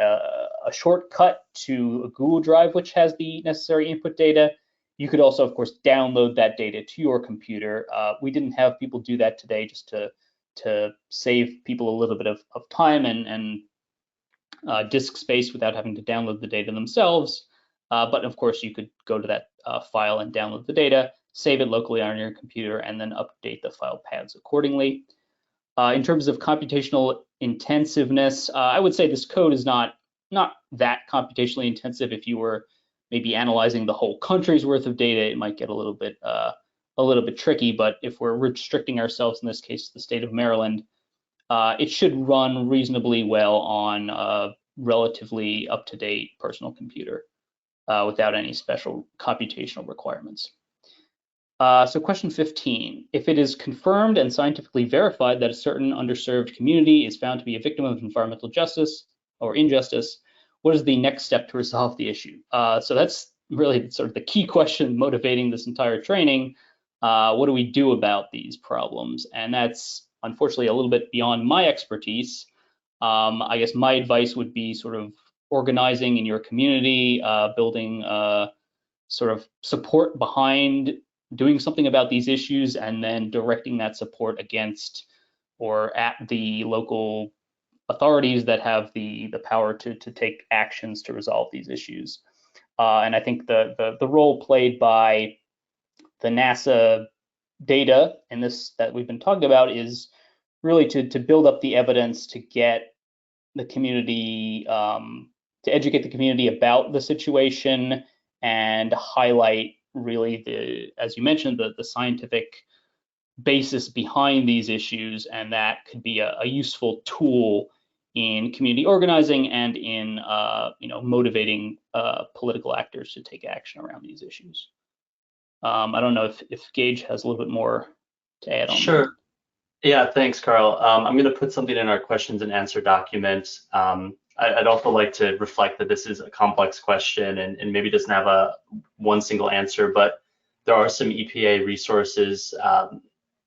shortcut to a Google Drive, which has the necessary input data. You could also, of course, download that data to your computer. We didn't have people do that today just to save people a little bit of time and disk space without having to download the data themselves. But of course, you could go to that file and download the data, save it locally on your computer, and then update the file paths accordingly. In terms of computational intensiveness, I would say this code is not that computationally intensive. If you were maybe analyzing the whole country's worth of data, it might get a little bit tricky. But if we're restricting ourselves in this case to the state of Maryland, it should run reasonably well on a relatively up-to-date personal computer without any special computational requirements. So question 15, if it is confirmed and scientifically verified that a certain underserved community is found to be a victim of environmental justice or injustice, what is the next step to resolve the issue? So that's really sort of the key question motivating this entire training. What do we do about these problems? And that's unfortunately a little bit beyond my expertise. I guess my advice would be sort of organizing in your community, building sort of support behind doing something about these issues, and then directing that support against or at the local authorities that have the power to take actions to resolve these issues. And I think the role played by the NASA data in this that we've been talking about is really to build up the evidence to get the community, to educate the community about the situation and highlight really as you mentioned, the scientific basis behind these issues, and that could be a useful tool in community organizing and in motivating political actors to take action around these issues. I don't know if Gage has a little bit more to add on. Sure. That. Yeah, thanks, Carl. I'm going to put something in our questions and answer document. I'd also like to reflect that this is a complex question and maybe doesn't have one single answer, but there are some EPA resources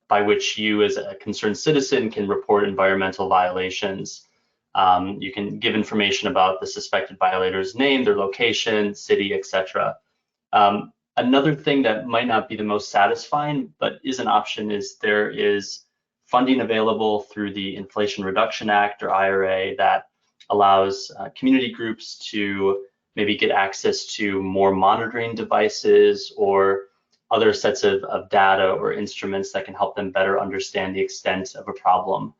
by which you as a concerned citizen can report environmental violations. You can give information about the suspected violator's name, their location, city, etc. Another thing that might not be the most satisfying, but is an option, is there is funding available through the Inflation Reduction Act or IRA that allows community groups to maybe get access to more monitoring devices or other sets of data or instruments that can help them better understand the extent of a problem.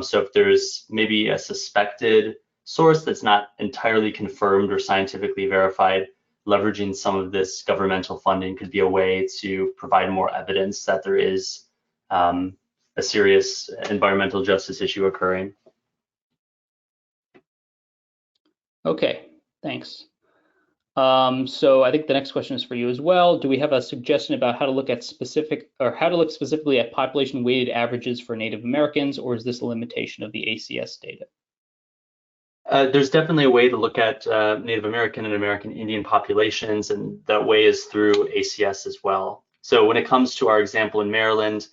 So if there's maybe a suspected source that's not entirely confirmed or scientifically verified, leveraging some of this governmental funding could be a way to provide more evidence that there is a serious environmental justice issue occurring. Okay, thanks. So I think the next question is for you as well. Do we have a suggestion about how to look at specifically at population weighted averages for Native Americans, or is this a limitation of the ACS data? There's definitely a way to look at Native American and American Indian populations, and that way is through ACS as well. So when it comes to our example in Maryland,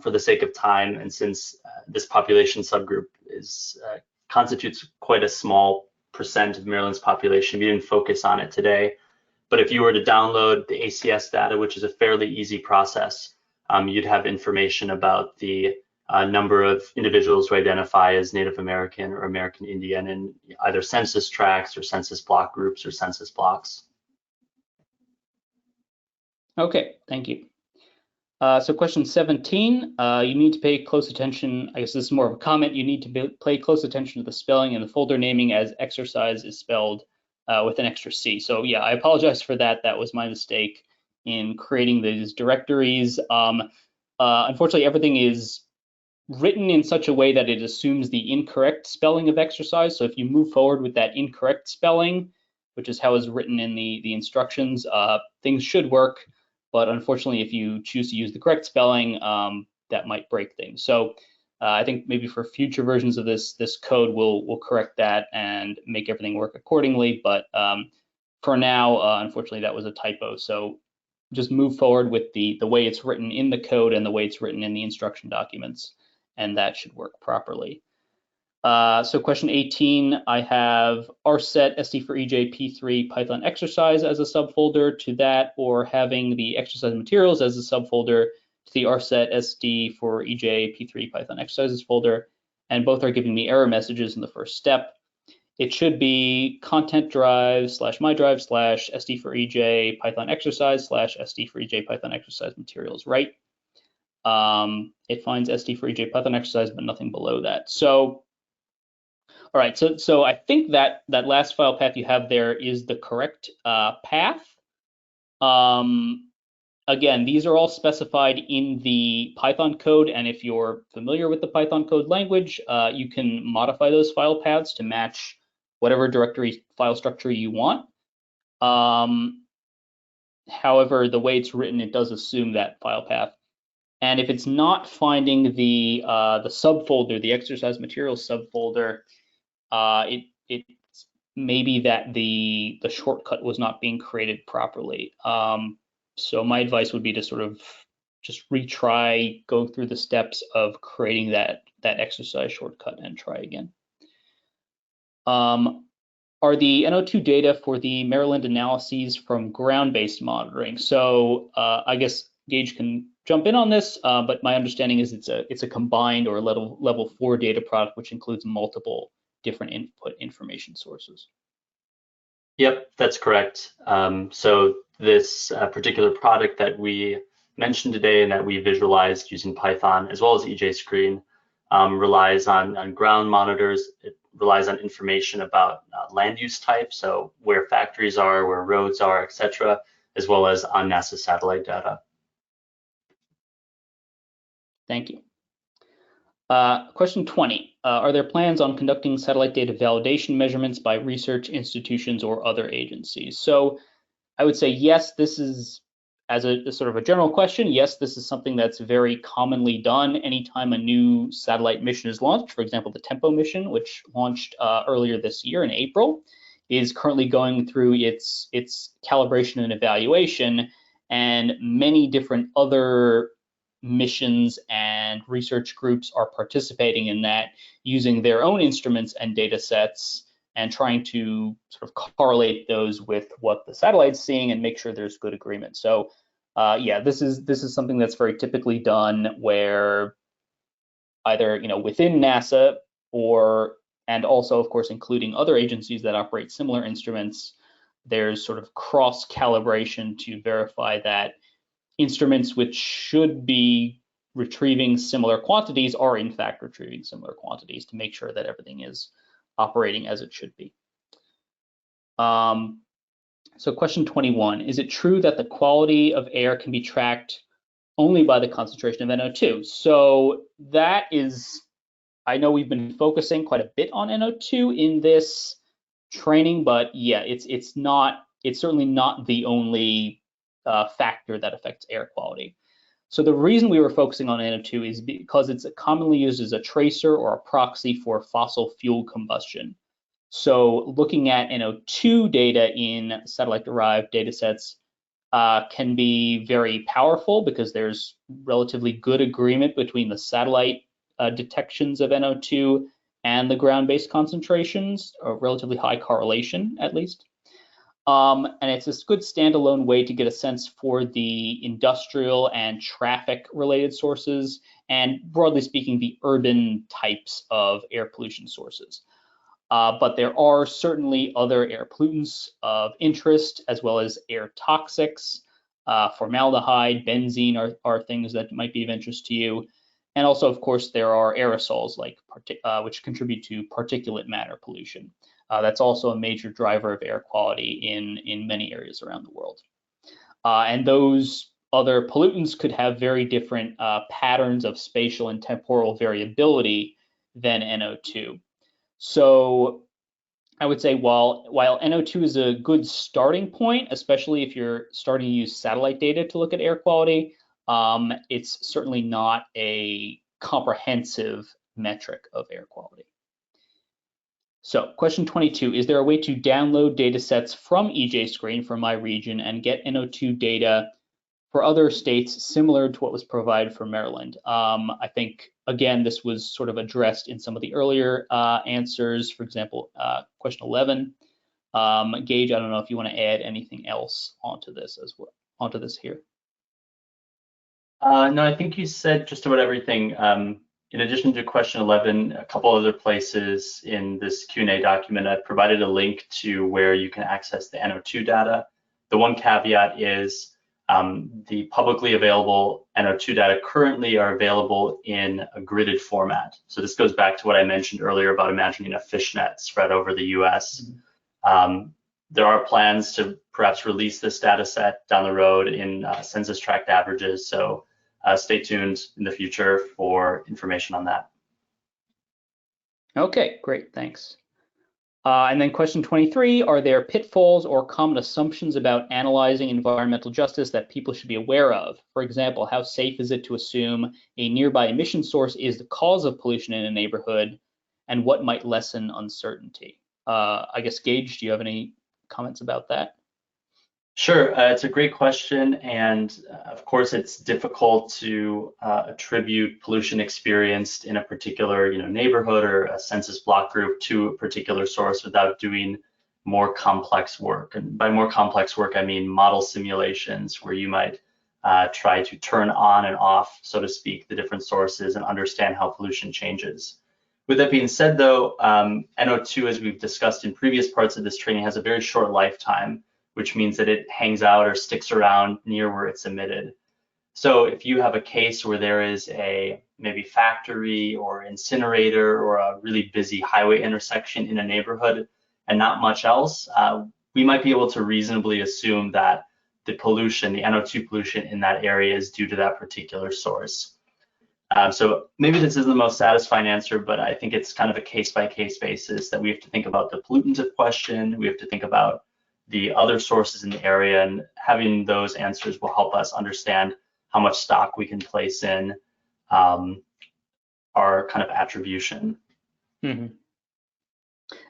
for the sake of time, and since this population subgroup constitutes quite a small percent of Maryland's population, we didn't focus on it today. But if you were to download the ACS data, which is a fairly easy process, you'd have information about the number of individuals who identify as Native American or American Indian in either census tracts or census block groups or census blocks. Okay, thank you. So question 17, you need to pay close attention. I guess this is more of a comment. You need to pay close attention to the spelling and the folder naming, as exercise is spelled with an extra C. So yeah, I apologize for that. That was my mistake in creating these directories. Unfortunately, everything is written in such a way that it assumes the incorrect spelling of exercise. So if you move forward with that incorrect spelling, which is how it's written in the instructions, things should work. But unfortunately, if you choose to use the correct spelling, that might break things. So I think maybe for future versions of this code, we'll correct that and make everything work accordingly. But for now, unfortunately, that was a typo. So just move forward with the way it's written in the code and the way it's written in the instruction documents, and that should work properly. So question 18, I have ARSET SD for EJ P3 Python exercise as a subfolder to that, or having the exercise materials as a subfolder to the ARSET SD for EJ P3 Python exercises folder, and both are giving me error messages in the first step. It should be content drive / my drive / SD for EJ Python exercise / SD for EJ Python exercise materials, right? It finds SD for EJ Python exercise, but nothing below that. So all right, so I think that last file path you have there is the correct path. Again, these are all specified in the Python code, and if you're familiar with the Python code language, you can modify those file paths to match whatever directory file structure you want. However, the way it's written, it does assume that file path. And if it's not finding the subfolder, the exercise materials subfolder, it's maybe that the shortcut was not being created properly. So my advice would be to sort of just retry, go through the steps of creating that exercise shortcut and try again. Are the NO2 data for the Maryland analyses from ground-based monitoring? So I guess Gage can jump in on this, but my understanding is it's a combined or level 4 data product, which includes multiple different input information sources. Yep, that's correct. So this particular product that we mentioned today and that we visualized using Python as well as EJ Screen relies on ground monitors. It relies on information about land use type, so where factories are, where roads are, etc., as well as on NASA satellite data. Thank you. Question 20, are there plans on conducting satellite data validation measurements by research institutions or other agencies? So I would say yes, this is, as a sort of a general question, yes, this is something that's very commonly done anytime a new satellite mission is launched. For example, the Tempo mission, which launched earlier this year in April, is currently going through its calibration and evaluation, and many different other missions and research groups are participating in that, using their own instruments and data sets and trying to sort of correlate those with what the satellite's seeing and make sure there's good agreement. So yeah, this is something that's very typically done, where either within NASA and also, of course, including other agencies that operate similar instruments. There's sort of cross calibration to verify that instruments which should be retrieving similar quantities are in fact retrieving similar quantities, to make sure that everything is operating as it should be. So question 21, is it true that the quality of air can be tracked only by the concentration of NO2? So that is, I know we've been focusing quite a bit on NO2 in this training, but yeah, it's certainly not the only factor that affects air quality. So the reason we were focusing on NO2 is because it's commonly used as a tracer or a proxy for fossil fuel combustion. So looking at NO2 data in satellite-derived data sets can be very powerful, because there's relatively good agreement between the satellite detections of NO2 and the ground-based concentrations, a relatively high correlation at least. And it's a good standalone way to get a sense for the industrial and traffic related sources, and broadly speaking, the urban types of air pollution sources. But there are certainly other air pollutants of interest, as well as air toxics. Formaldehyde, benzene are things that might be of interest to you. And also, of course, there are aerosols which contribute to particulate matter pollution. That's also a major driver of air quality in many areas around the world. And those other pollutants could have very different patterns of spatial and temporal variability than NO2. So I would say while NO2 is a good starting point, especially if you're starting to use satellite data to look at air quality, it's certainly not a comprehensive metric of air quality. So question 22, is there a way to download data sets from EJ-Screen for my region and get NO2 data for other states similar to what was provided for Maryland? I think, again, this was sort of addressed in some of the earlier answers. For example, question 11. Gage, I don't know if you want to add anything else onto this here. No, I think you said just about everything. In addition to question 11, a couple other places in this Q&A document, I've provided a link to where you can access the NO2 data. The one caveat is the publicly available NO2 data currently are available in a gridded format. So this goes back to what I mentioned earlier about imagining a fishnet spread over the US. There are plans to perhaps release this data set down the road in census tract averages. So stay tuned in the future for information on that. Okay, great, thanks. And then question 23, are there pitfalls or common assumptions about analyzing environmental justice that people should be aware of? For example, how safe is it to assume a nearby emission source is the cause of pollution in a neighborhood, and what might lessen uncertainty? I guess, Gage, do you have any comments about that? Sure, it's a great question, and of course it's difficult to attribute pollution experienced in a particular neighborhood or a census block group to a particular source without doing more complex work. And by more complex work, I mean model simulations where you might try to turn on and off, so to speak, the different sources and understand how pollution changes. With that being said, though, NO2, as we've discussed in previous parts of this training, has a very short lifetime, which means that it hangs out or sticks around near where it's emitted. So if you have a case where there is a maybe factory or incinerator or a really busy highway intersection in a neighborhood and not much else, we might be able to reasonably assume that the pollution, the NO2 pollution in that area is due to that particular source. So maybe this isn't the most satisfying answer, but I think it's kind of a case-by-case basis that we have to think about the pollutant of question, we have to think about the other sources in the area, and having those answers will help us understand how much stock we can place in our kind of attribution. Mm-hmm.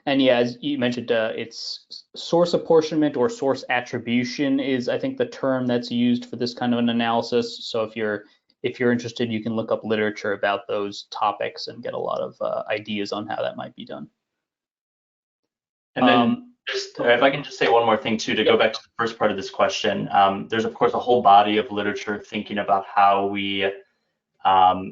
And yeah, as you mentioned, it's source apportionment or source attribution is, I think, the term that's used for this kind of an analysis. So if you're interested, you can look up literature about those topics and get a lot of ideas on how that might be done. And then if I can just say one more thing too, to go back to the first part of this question, there's of course a whole body of literature thinking about how we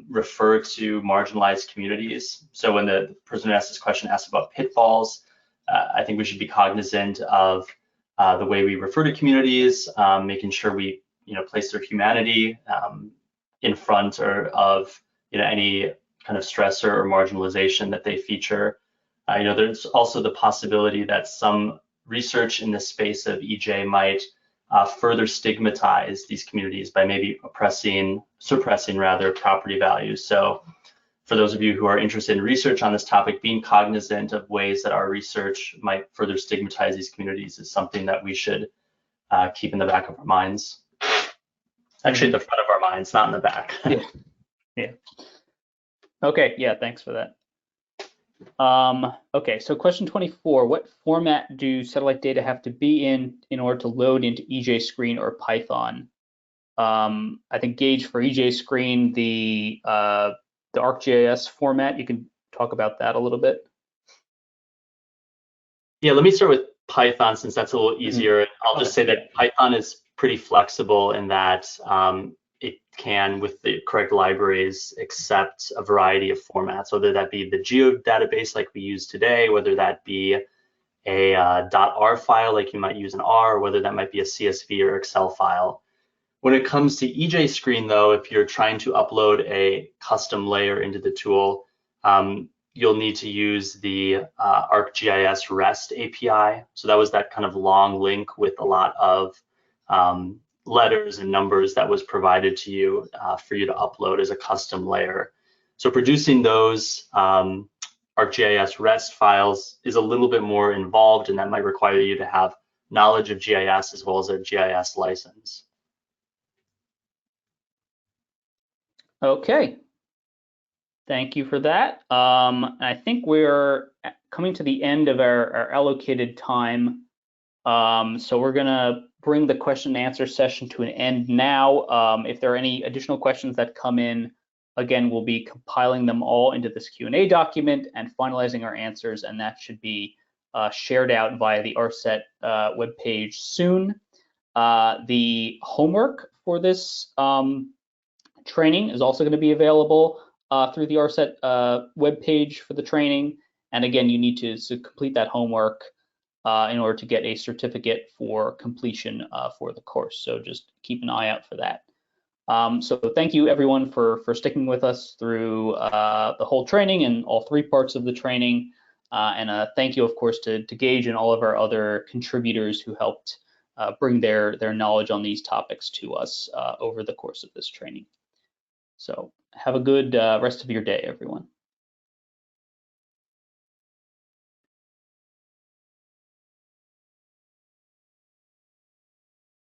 refer to marginalized communities. So when the person who asked this question asked about pitfalls, I think we should be cognizant of the way we refer to communities, making sure we place their humanity in front of any kind of stressor or marginalization that they feature. There's also the possibility that some research in the space of EJ might further stigmatize these communities by maybe suppressing property values. So for those of you who are interested in research on this topic, being cognizant of ways that our research might further stigmatize these communities is something that we should keep in the back of our minds. Actually, the front of our minds, not in the back. Yeah. Okay, yeah, thanks for that. Okay, so question 24, what format do satellite data have to be in order to load into EJ Screen or Python? I think Gage, for EJ Screen, the ArcGIS format, you can talk about that a little bit. Yeah, let me start with Python since that's a little easier. I'll just say that Python is pretty flexible in that it can, with the correct libraries, accept a variety of formats, whether that be the geo database like we use today, whether that be a .r file like you might use in R, or whether that might be a CSV or Excel file. When it comes to EJ Screen, though, if you're trying to upload a custom layer into the tool, you'll need to use the ArcGIS REST API. So that was that kind of long link with a lot of letters and numbers that was provided to you for you to upload as a custom layer. So producing those ArcGIS REST files is a little bit more involved, and that might require you to have knowledge of GIS as well as a GIS license. Okay, thank you for that. I think we're coming to the end of our allocated time. So we're gonna bring the question and answer session to an end now. If there are any additional questions that come in, again, we'll be compiling them all into this Q&A document and finalizing our answers, and that should be shared out via the ARSET webpage soon. The homework for this training is also going to be available through the ARSET webpage for the training. And again, you need to complete that homework in order to get a certificate for completion for the course. So just keep an eye out for that. So thank you everyone for sticking with us through the whole training and all 3 parts of the training. And thank you, of course, to Gage and all of our other contributors who helped bring their knowledge on these topics to us over the course of this training. So have a good rest of your day, everyone.